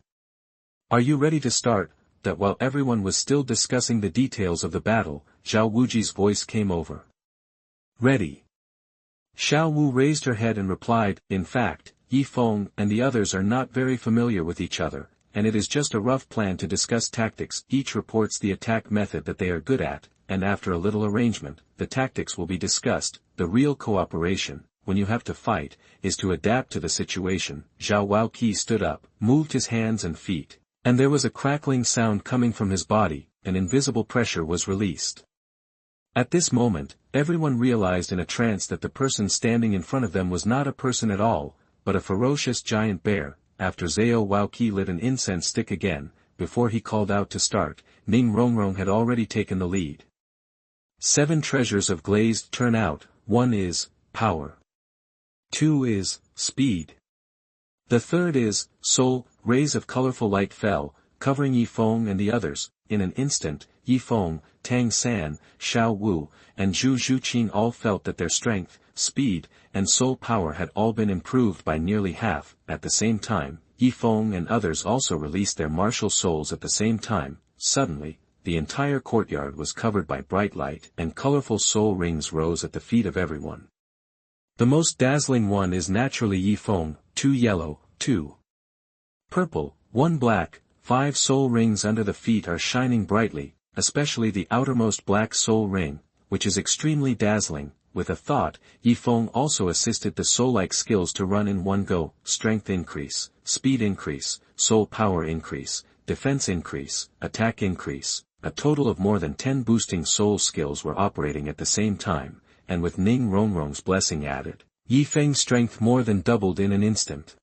Are you ready to start? That while everyone was still discussing the details of the battle, Zhao Wuji's voice came over. Ready. Xiao Wu raised her head and replied, in fact, Yi Feng and the others are not very familiar with each other, and it is just a rough plan to discuss tactics. Each reports the attack method that they are good at, and after a little arrangement, the tactics will be discussed. The real cooperation, when you have to fight, is to adapt to the situation. Zhao Waoqi stood up, moved his hands and feet, and there was a crackling sound coming from his body, an invisible pressure was released. At this moment, everyone realized in a trance that the person standing in front of them was not a person at all, but a ferocious giant bear. After Zhao Waoqi lit an incense stick again, before he called out to start, Ning Rongrong had already taken the lead. 7 treasures of Glazed turn out. 1 is power. 2 is speed. The third is soul. Rays of colorful light fell, covering Yi Feng and the others. In an instant, Yi Feng, Tang San, Xiao Wu, and Zhu Zhuqing all felt that their strength, speed, and soul power had all been improved by nearly half. At the same time, Yi Feng and others also released their martial souls at the same time. Suddenly, the entire courtyard was covered by bright light, and colorful soul rings rose at the feet of everyone. The most dazzling one is naturally Yi Feng, 2 yellow, 2 purple, 1 black. 5 soul rings under the feet are shining brightly, especially the outermost black soul ring, which is extremely dazzling. With a thought, Yi Feng also assisted the soul-like skills to run in one go: strength increase, speed increase, soul power increase, defense increase, attack increase. A total of more than 10 boosting soul skills were operating at the same time, and with Ning Rongrong's blessing added, Yi Feng's strength more than doubled in an instant.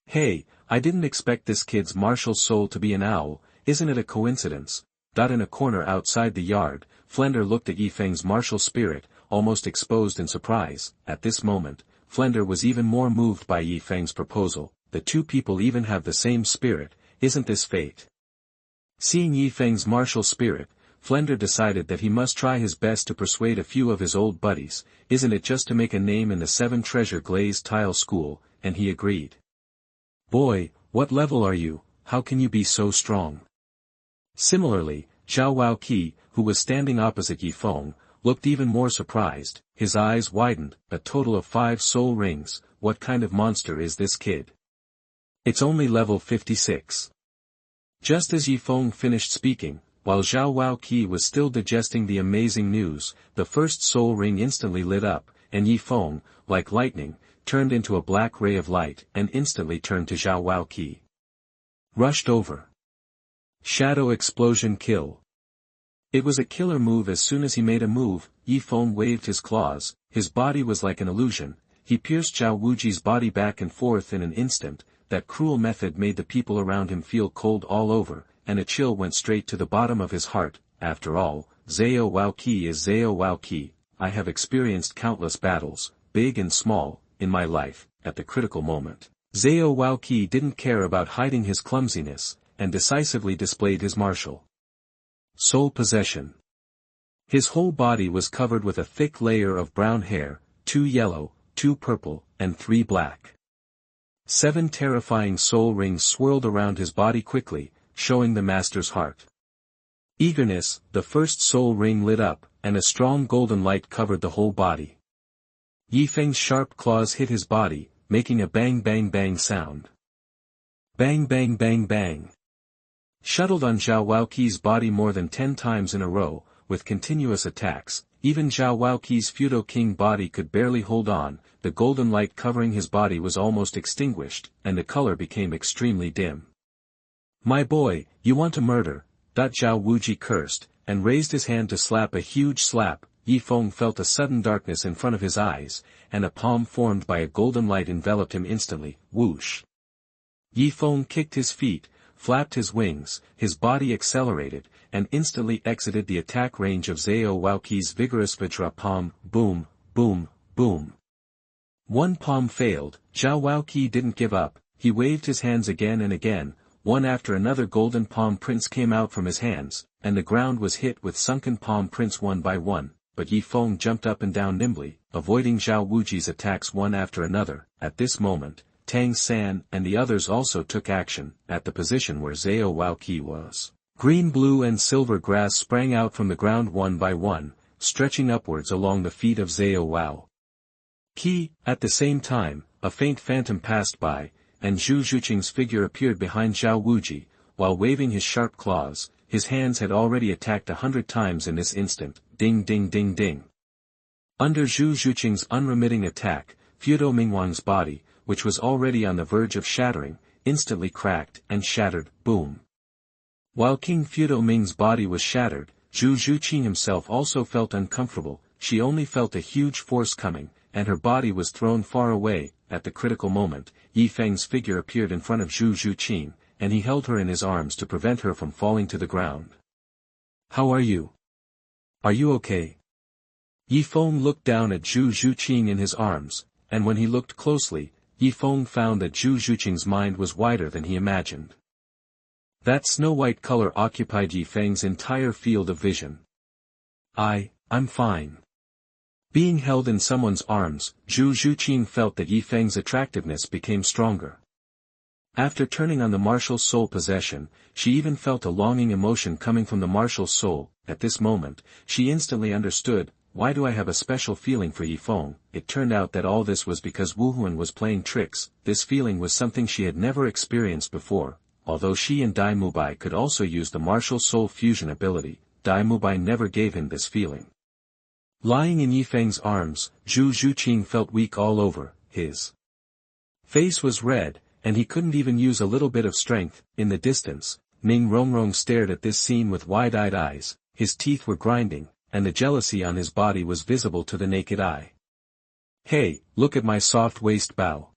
Hey, I didn't expect this kid's martial soul to be an owl, isn't it a coincidence? In a corner outside the yard, Flender looked at Yi Feng's martial spirit, almost exposed in surprise. At this moment, Flender was even more moved by Yi Feng's proposal. The two people even have the same spirit, isn't this fate? Seeing Yi Feng's martial spirit, Flender decided that he must try his best to persuade a few of his old buddies. Isn't it just to make a name in the 7 treasure glazed tile school? And he agreed. Boy, what level are you? How can you be so strong? Similarly, Zhao Waoqi, who was standing opposite Yi Feng, looked even more surprised. His eyes widened. A total of 5 soul rings. What kind of monster is this kid? It's only level 56. Just as Yi Feng finished speaking, while Zhao Waoqi was still digesting the amazing news, the first soul ring instantly lit up, and Yi Feng, like lightning, turned into a black ray of light and instantly turned to Zhao Waoqi. Rushed over. Shadow explosion kill. It was a killer move. As soon as he made a move, Yi Feng waved his claws. His body was like an illusion. He pierced Zhao Wuji's body back and forth in an instant. That cruel method made the people around him feel cold all over, and a chill went straight to the bottom of his heart. After all, Zhao Waoqi is Zhao Waoqi. I have experienced countless battles, big and small, in my life. At the critical moment, Zhao Waoqi didn't care about hiding his clumsiness, and decisively displayed his martial soul possession. His whole body was covered with a thick layer of brown hair, 2 yellow, 2 purple, and 3 black. 7 terrifying soul rings swirled around his body quickly, showing the master's heart. Eagerness. The first soul ring lit up, and a strong golden light covered the whole body. Yi Feng's sharp claws hit his body, making a bang bang bang sound. Bang bang bang bang. Shuttled on Zhao Waoqi's body more than 10 times in a row, with continuous attacks. Even Zhao Waoqi's Fudo King body could barely hold on. The golden light covering his body was almost extinguished, and the color became extremely dim. My boy, you want to murder? Zhao Wuji cursed, and raised his hand to slap a huge slap. Yi Feng felt a sudden darkness in front of his eyes, and a palm formed by a golden light enveloped him instantly. Whoosh! Yi Feng kicked his feet, flapped his wings, his body accelerated, and instantly exited the attack range of Zhao Waoqi's vigorous Vajra palm. Boom, boom, boom. One palm failed. Zhao Waoqi didn't give up. He waved his hands again and again. One after another golden palm prints came out from his hands, and the ground was hit with sunken palm prints one by one. But Yi Feng jumped up and down nimbly, avoiding Zhao Wuji's attacks one after another. At this moment, Tang San and the others also took action. At the position where Zhao Waoqi was, green, blue and silver grass sprang out from the ground one by one, stretching upwards along the feet of Zhao Waoqi. At the same time, a faint phantom passed by, and Zhu Zhuqing's figure appeared behind Zhao Wuji, while waving his sharp claws. His hands had already attacked 100 times in this instant. Ding ding ding ding. Under Zhu Zhuqing's unremitting attack, Fudo Mingwang's body, which was already on the verge of shattering, instantly cracked and shattered. Boom. While King Fudo Ming's body was shattered, Zhu Zhuqing himself also felt uncomfortable. She only felt a huge force coming, and her body was thrown far away. At the critical moment, Yi Feng's figure appeared in front of Zhu Zhuqing, and he held her in his arms to prevent her from falling to the ground. How are you? Are you okay? Yi Feng looked down at Zhu Zhuqing in his arms, and when he looked closely, Yi Feng found that Zhu Zhuqing's mind was wider than he imagined. That snow-white color occupied Yi Feng's entire field of vision. I'm fine. Being held in someone's arms, Zhu Zhuqing felt that Yi Feng's attractiveness became stronger. After turning on the martial soul possession, she even felt a longing emotion coming from the martial soul. At this moment, she instantly understood, why do I have a special feeling for Yi Feng? It turned out that all this was because Wu Huan was playing tricks. This feeling was something she had never experienced before. Although she and Dai Mubai could also use the martial soul fusion ability, Dai Mubai never gave him this feeling. Lying in Yi Feng's arms, Zhu Zhuqing felt weak all over. His face was red, and he couldn't even use a little bit of strength. In the distance, Ning Rongrong stared at this scene with wide-eyed eyes. His teeth were grinding, and the jealousy on his body was visible to the naked eye. Hey, look at my soft waist bow.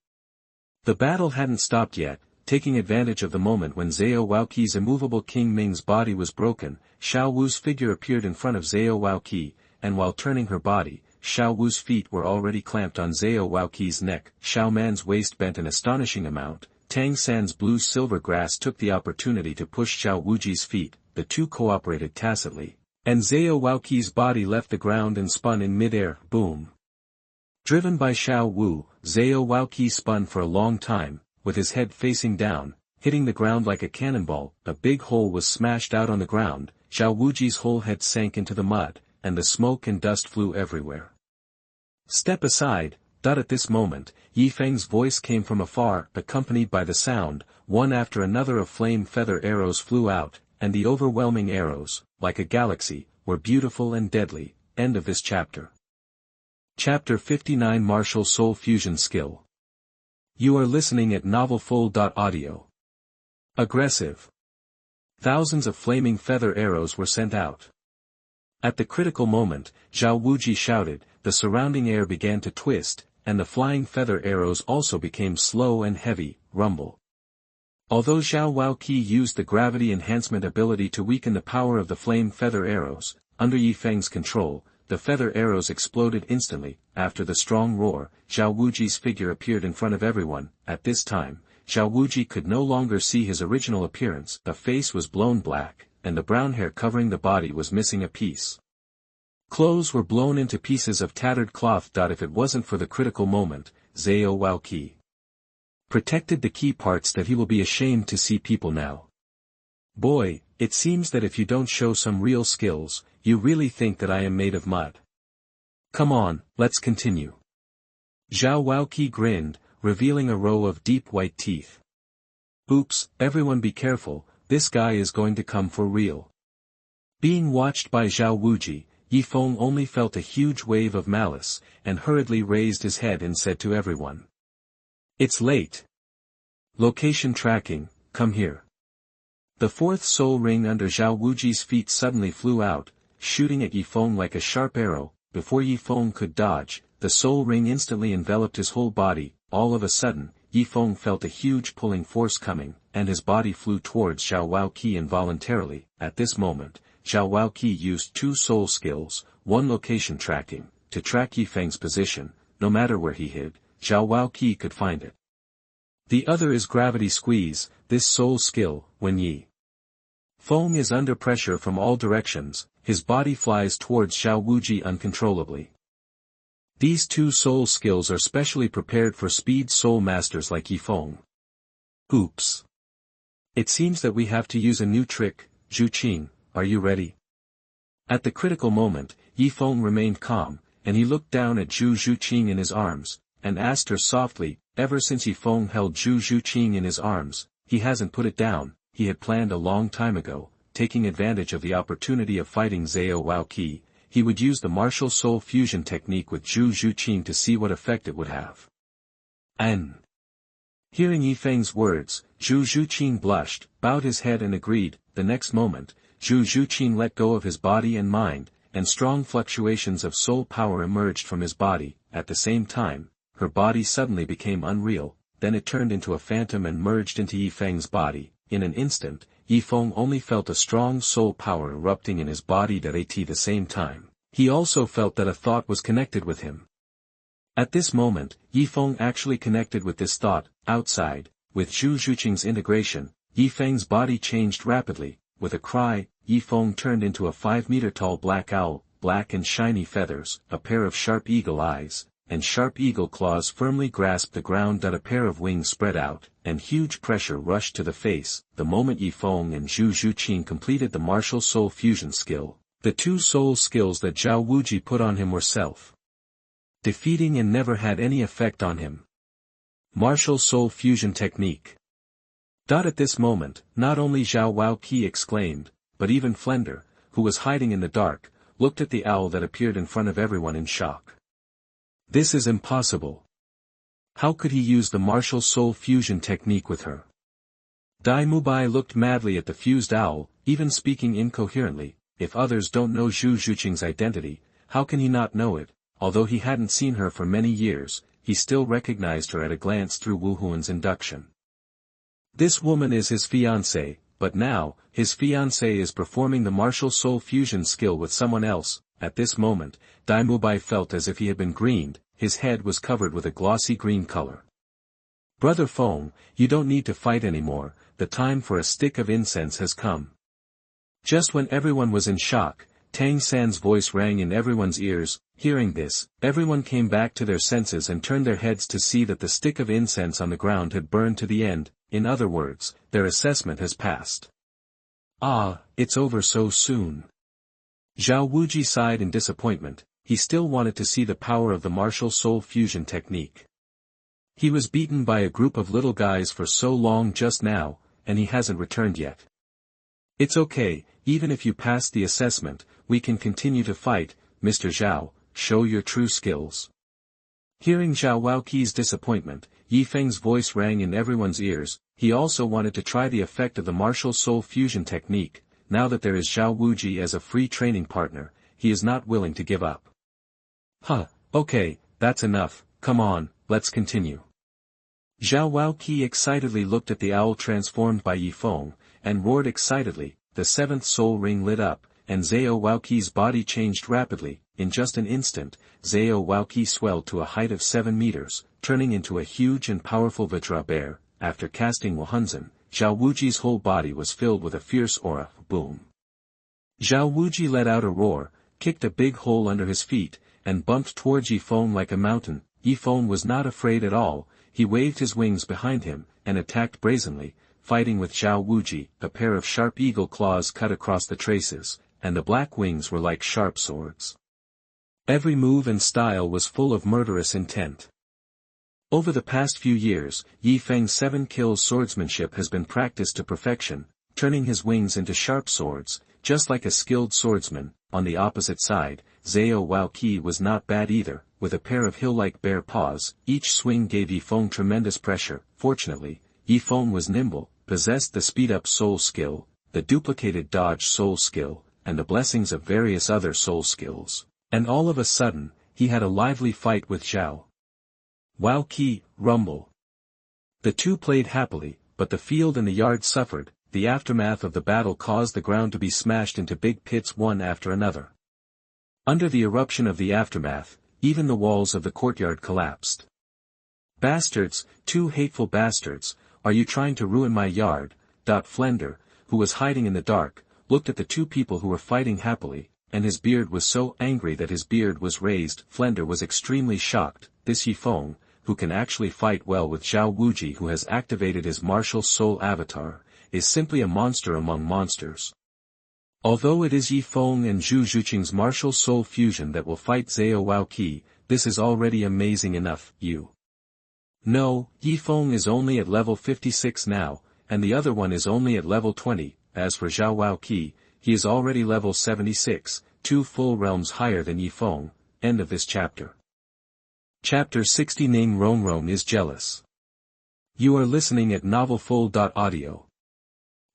The battle hadn't stopped yet. Taking advantage of the moment when Zhao Waoqi's immovable King Ming's body was broken, Xiao Wu's figure appeared in front of Zhao Waoqi, and while turning her body, Xiao Wu's feet were already clamped on Zhao Waoqi's neck. Xiao Man's waist bent an astonishing amount. Tang San's blue-silver grass took the opportunity to push Xiao Wuji's feet. The two cooperated tacitly, and Zhao Waoqi's body left the ground and spun in mid-air. Boom. Driven by Xiao Wu, Zhao Waoqi spun for a long time, with his head facing down, hitting the ground like a cannonball. A big hole was smashed out on the ground. Xiao Wuji's whole head sank into the mud, and the smoke and dust flew everywhere. Step aside. At this moment, Yi Feng's voice came from afar, accompanied by the sound. One after another of flame feather arrows flew out, and the overwhelming arrows, like a galaxy, were beautiful and deadly. End of this chapter. Chapter 59 Martial Soul Fusion Skill. You are listening at novelfull.audio. Aggressive. Thousands of flaming feather arrows were sent out. At the critical moment, Zhao Wuji shouted, the surrounding air began to twist, and the flying feather arrows also became slow and heavy. Rumble. Although Zhao Waoqi used the gravity enhancement ability to weaken the power of the flame feather arrows, under Yi Feng's control, the feather arrows exploded instantly. After the strong roar, Zhao Wuji's figure appeared in front of everyone. At this time, Zhao Wuji could no longer see his original appearance. The face was blown black, and the brown hair covering the body was missing a piece. Clothes were blown into pieces of tattered cloth. If it wasn't for the critical moment, Zhao Waoqi protected the key parts that he will be ashamed to see people now. Boy, it seems that if you don't show some real skills, you really think that I am made of mud. Come on, let's continue. Zhao Waoqi grinned, revealing a row of deep white teeth. Oops, everyone be careful, this guy is going to come for real. Being watched by Zhao Wuji, Yi Feng only felt a huge wave of malice, and hurriedly raised his head and said to everyone. It's late. Location tracking, come here. The fourth soul ring under Zhao Wuji's feet suddenly flew out, shooting at Yi Feng like a sharp arrow. Before Yi Feng could dodge, the soul ring instantly enveloped his whole body. All of a sudden, Yi Feng felt a huge pulling force coming, and his body flew towards Zhao Waoqi involuntarily. At this moment, Zhao Waoqi used two soul skills, one location tracking, to track Yi Feng's position. No matter where he hid, Zhao Waoqi could find it. The other is gravity squeeze. This soul skill, when Yi Feng is under pressure from all directions, his body flies towards Zhao Wuji uncontrollably. These two soul skills are specially prepared for speed soul masters like Yifeng. Oops. It seems that we have to use a new trick. Zhu Zhuqing, are you ready? At the critical moment, Yifeng remained calm, and he looked down at Zhu Zhuqing in his arms, and asked her softly. Ever since Yifeng held Zhu Zhuqing in his arms, he hasn't put it down. He had planned a long time ago, taking advantage of the opportunity of fighting Zhao Waoqi, he would use the martial soul fusion technique with Zhu Zhuqing to see what effect it would have. And hearing Yifeng's words, Zhu Zhuqing blushed, bowed his head and agreed. The next moment, Zhu Zhuqing let go of his body and mind, and strong fluctuations of soul power emerged from his body. At the same time, her body suddenly became unreal, then it turned into a phantom and merged into Yifeng's body. In an instant, Yifeng only felt a strong soul power erupting in his body at the same time. He also felt that a thought was connected with him. At this moment, Yifeng actually connected with this thought. Outside, with Zhu Zhuqing's integration, Yifeng's body changed rapidly. With a cry, Yifeng turned into a 5-meter-tall black owl, black and shiny feathers, a pair of sharp eagle eyes, and sharp eagle claws firmly grasped the ground. A pair of wings spread out, and huge pressure rushed to the face. The moment Yifeng and Zhu Zhuqing completed the martial soul fusion skill, the two soul skills that Zhao Wuji put on him were self-defeating and never had any effect on him. Martial soul fusion technique. At this moment, not only Zhao Waoqi exclaimed, but even Flender, who was hiding in the dark, looked at the owl that appeared in front of everyone in shock. This is impossible. How could he use the martial soul fusion technique with her? Dai Mubai looked madly at the fused owl, even speaking incoherently. If others don't know Zhu Zhuqing's identity, how can he not know it? Although he hadn't seen her for many years, he still recognized her at a glance through Wu Huan's induction. This woman is his fiancée, but now, his fiancée is performing the martial soul fusion skill with someone else. At this moment, Dai Mubai felt as if he had been greened. His head was covered with a glossy green color. Brother Feng, you don't need to fight anymore, the time for a stick of incense has come. Just when everyone was in shock, Tang San's voice rang in everyone's ears. Hearing this, everyone came back to their senses and turned their heads to see that the stick of incense on the ground had burned to the end. In other words, their assessment has passed. Ah, it's over so soon. Zhao Wuji sighed in disappointment. He still wanted to see the power of the martial soul fusion technique. He was beaten by a group of little guys for so long just now, and he hasn't returned yet. It's okay, even if you pass the assessment, we can continue to fight. Mr. Zhao, show your true skills. Hearing Zhao Waoqi's disappointment, Yifeng's voice rang in everyone's ears. He also wanted to try the effect of the martial soul fusion technique. Now that there is Zhao Wuji as a free training partner, he is not willing to give up. Okay, that's enough, come on, let's continue. Zhao Waoqi excitedly looked at the owl transformed by Yifeng, and roared excitedly. The seventh soul ring lit up, and Zhao Waoqi's body changed rapidly. In just an instant, Zhao Waoqi swelled to a height of 7 meters, turning into a huge and powerful Vajra bear. After casting Wuhunzhen, Zhao Wuji's whole body was filled with a fierce aura. Boom! Zhao Wuji let out a roar, kicked a big hole under his feet, and bumped towards Yifeng like a mountain. Yifeng was not afraid at all. He waved his wings behind him, and attacked brazenly, fighting with Zhao Wuji. A pair of sharp eagle claws cut across the traces, and the black wings were like sharp swords. Every move and style was full of murderous intent. Over the past few years, Yifeng's 7-kill swordsmanship has been practiced to perfection, turning his wings into sharp swords, just like a skilled swordsman. On the opposite side, Zhao Waoqi was not bad either. With a pair of hill-like bear paws, each swing gave Yifeng tremendous pressure. Fortunately, Yifeng was nimble, possessed the speed-up soul skill, the duplicated dodge soul skill, and the blessings of various other soul skills. And all of a sudden, he had a lively fight with Zhao Waoqi. Rumble. The two played happily, but the field and the yard suffered. The aftermath of the battle caused the ground to be smashed into big pits one after another. Under the eruption of the aftermath, even the walls of the courtyard collapsed. Bastards, 2 hateful bastards, are you trying to ruin my yard? Flender, who was hiding in the dark, looked at the 2 people who were fighting happily, and his beard was so angry that his beard was raised. Flender was extremely shocked. This Yifeng, who can actually fight well with Zhao Wuji, who has activated his martial soul avatar, is simply a monster among monsters. Although it is Yifeng and Zhu Zhuqing's martial soul fusion that will fight Zhao Wuqi, this is already amazing enough. No, Yifeng is only at level 56 now, and the other one is only at level 20, as for Zhao Wuqi, he is already level 76, 2 full realms higher than Yifeng. End of this chapter. Chapter 60. Ning Rongrong is jealous. You are listening at novelfull.audio.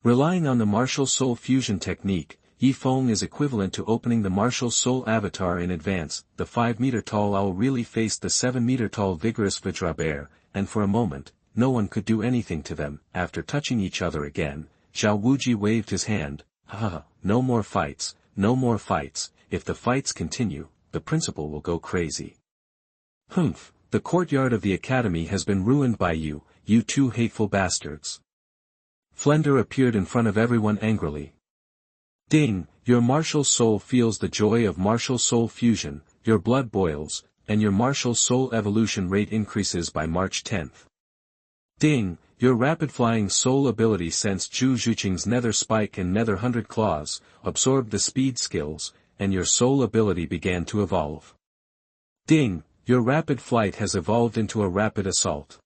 Relying on the martial soul fusion technique, Yifeng is equivalent to opening the martial soul avatar in advance. The 5-meter-tall owl really faced the 7-meter-tall vigorous Vajra bear, and for a moment, no one could do anything to them. After touching each other again, Zhao Wuji waved his hand. Haha, no more fights, no more fights. If the fights continue, the principal will go crazy. Humph, the courtyard of the academy has been ruined by you, you two hateful bastards. Flender appeared in front of everyone angrily. Ding, your martial soul feels the joy of martial soul fusion, your blood boils, and your martial soul evolution rate increases by March 10th. Ding, your rapid-flying soul ability sensed Zhu Zhuqing's Nether Spike and Nether 100 Claws, absorbed the speed skills, and your soul ability began to evolve. Ding, your rapid flight has evolved into a rapid assault.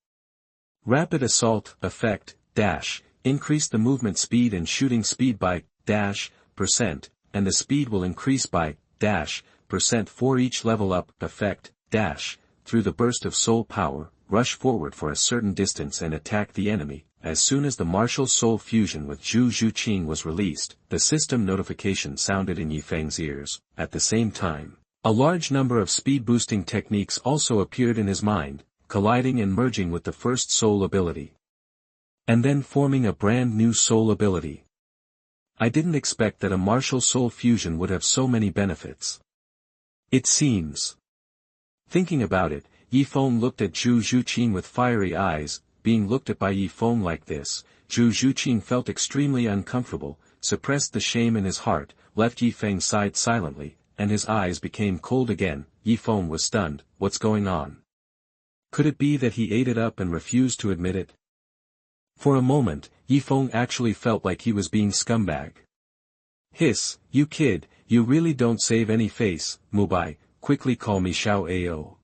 Rapid assault, effect, dash, increase the movement speed and shooting speed by, %, and the speed will increase by, %, for each level up, effect, through the burst of soul power, rush forward for a certain distance and attack the enemy. As soon as the martial soul fusion with Zhu Zhuqing was released, the system notification sounded in Yifeng's ears. At the same time, a large number of speed-boosting techniques also appeared in his mind, colliding and merging with the first soul ability. And then forming a brand new soul ability. I didn't expect that a martial soul fusion would have so many benefits. It seems. Thinking about it, Yifeng looked at Zhu Zhuqing with fiery eyes. Being looked at by Yifeng like this, Zhu Zhuqing felt extremely uncomfortable, suppressed the shame in his heart, left Yifeng's side silently, and his eyes became cold again. Yifeng was stunned. What's going on? Could it be that he ate it up and refused to admit it? For a moment, Yifeng actually felt like he was being scumbag. Hiss, you kid, you really don't save any face. Mubai, quickly call me Xiao Ao.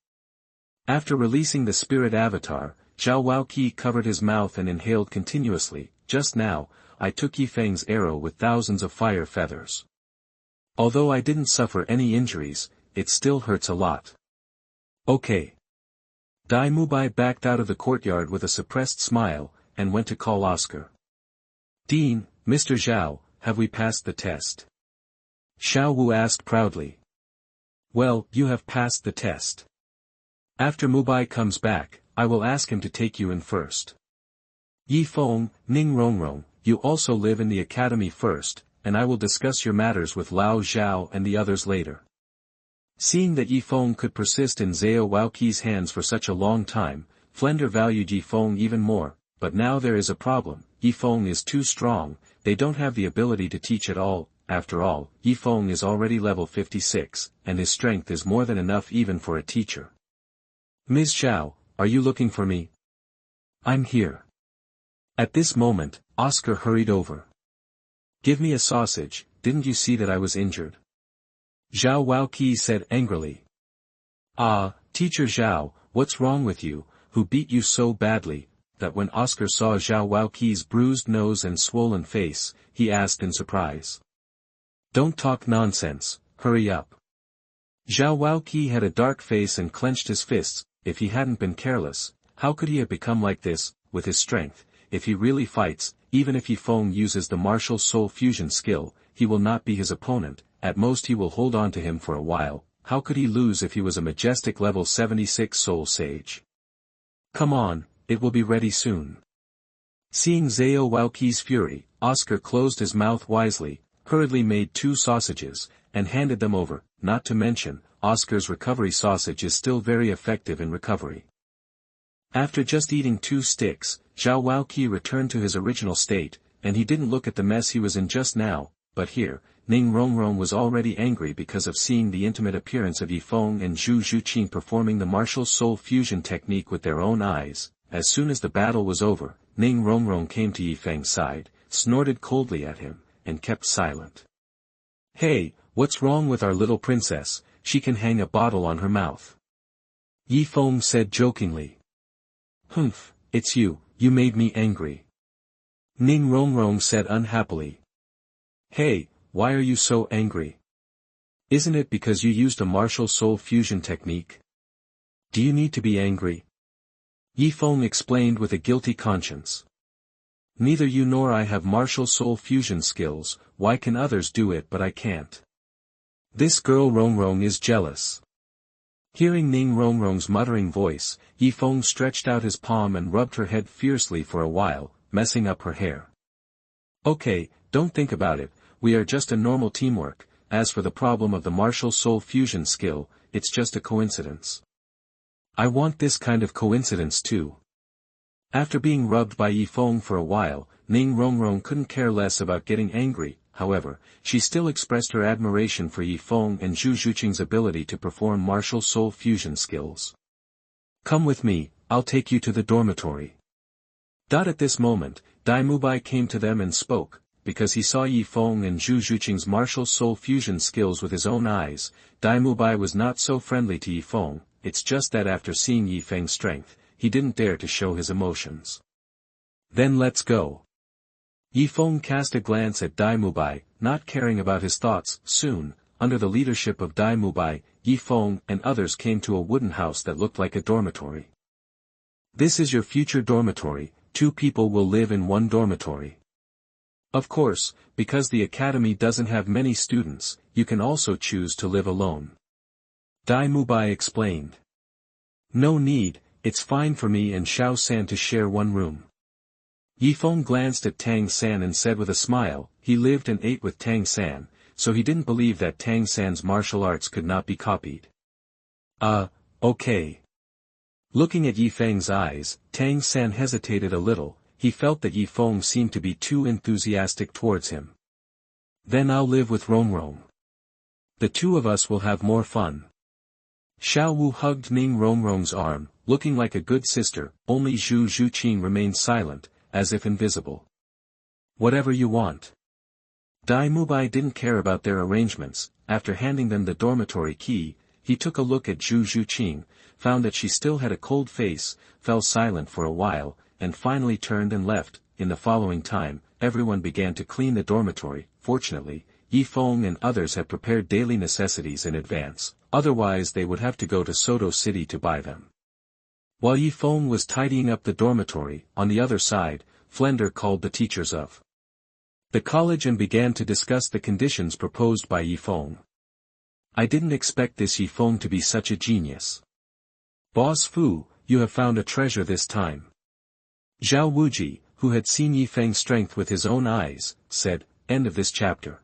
After releasing the spirit avatar, Zhao Wuqi covered his mouth and inhaled continuously. Just now, I took Yifeng's arrow with thousands of fire feathers. Although I didn't suffer any injuries, it still hurts a lot. Okay. Dai Mubai backed out of the courtyard with a suppressed smile, and went to call Oscar. Dean, Mr. Zhao, have we passed the test? Xiao Wu asked proudly. Well, you have passed the test. After Mubai comes back, I will ask him to take you in first. Yifeng, Ning Rongrong, you also live in the academy first, and I will discuss your matters with Lao Zhao and the others later. Seeing that Yifeng could persist in Zhao Wuqi's hands for such a long time, Flender valued Yifeng even more. But now there is a problem. Yifeng is too strong, they don't have the ability to teach at all. After all, Yifeng is already level 56, and his strength is more than enough even for a teacher. Ms. Zhao, are you looking for me? I'm here. At this moment, Oscar hurried over. Give me a sausage, didn't you see that I was injured? Zhao Wuqi said angrily. Ah, Teacher Zhao, what's wrong with you, who beat you so badly? That when Oscar saw Zhao Wuqi's bruised nose and swollen face, he asked in surprise. Don't talk nonsense, hurry up. Zhao Wuqi had a dark face and clenched his fists. If he hadn't been careless, how could he have become like this? With his strength, if he really fights, even if Yifeng uses the martial soul fusion skill, he will not be his opponent. At most he will hold on to him for a while. How could he lose if he was a majestic level 76 soul sage? Come on. It will be ready soon. Seeing Zhao Wuqi's fury, Oscar closed his mouth wisely, hurriedly made 2 sausages, and handed them over. Not to mention, Oscar's recovery sausage is still very effective in recovery. After just eating 2 sticks, Zhao Wuqi returned to his original state, and he didn't look at the mess he was in just now. But here, Ning Rongrong was already angry because of seeing the intimate appearance of Yifeng and Zhu Zhuqing performing the martial soul fusion technique with their own eyes. As soon as the battle was over, Ning Rongrong came to Yifeng's side, snorted coldly at him, and kept silent. "Hey, what's wrong with our little princess? She can hang a bottle on her mouth." Yifeng said jokingly. "Humph, it's you made me angry." Ning Rongrong said unhappily. "Hey, why are you so angry? Isn't it because you used a martial soul fusion technique? Do you need to be angry?" Yifeng explained with a guilty conscience. "Neither you nor I have martial soul fusion skills, why can others do it but I can't? This girl Rongrong is jealous." Hearing Ning Rongrong's muttering voice, Yifeng stretched out his palm and rubbed her head fiercely for a while, messing up her hair. "Okay, don't think about it, we are just a normal teamwork. As for the problem of the martial soul fusion skill, it's just a coincidence. I want this kind of coincidence too." After being rubbed by Yifeng for a while, Ning Rongrong couldn't care less about getting angry. However, she still expressed her admiration for Yifeng and Zhu Zhuqing's ability to perform martial soul fusion skills. "Come with me, I'll take you to the dormitory." At this moment, Dai Mubai came to them and spoke. Because he saw Yifeng and Zhu Zhuqing's martial soul fusion skills with his own eyes, Dai Mubai was not so friendly to Yifeng. It's just that after seeing Yifeng's strength, he didn't dare to show his emotions. "Then let's go." Yifeng cast a glance at Dai Mubai, not caring about his thoughts. Soon, under the leadership of Dai Mubai, Yifeng and others came to a wooden house that looked like a dormitory. "This is your future dormitory, 2 people will live in one dormitory. Of course, because the academy doesn't have many students, you can also choose to live alone." Dai Mubai explained. "No need, it's fine for me and Xiao San to share one room." Yifeng glanced at Tang San and said with a smile, he lived and ate with Tang San, so he didn't believe that Tang San's martial arts could not be copied. Okay." Looking at Yifeng's eyes, Tang San hesitated a little. He felt that Yifeng seemed to be too enthusiastic towards him. "Then I'll live with Rongrong. The 2 of us will have more fun." Xiao Wu hugged Ning Rongrong's arm, looking like a good sister. Only Zhu Zhuqing remained silent, as if invisible. "Whatever you want." Dai Mubai didn't care about their arrangements. After handing them the dormitory key, he took a look at Zhu Zhuqing, found that she still had a cold face, fell silent for a while, and finally turned and left. In the following time, everyone began to clean the dormitory. Fortunately, Yifeng and others had prepared daily necessities in advance, otherwise they would have to go to Soto City to buy them. While Yifeng was tidying up the dormitory, on the other side, Flender called the teachers of the college and began to discuss the conditions proposed by Yifeng. "I didn't expect this Yifeng to be such a genius. Boss Fu, you have found a treasure this time." Zhao Wuji, who had seen Yifeng's strength with his own eyes, said, "End of this chapter."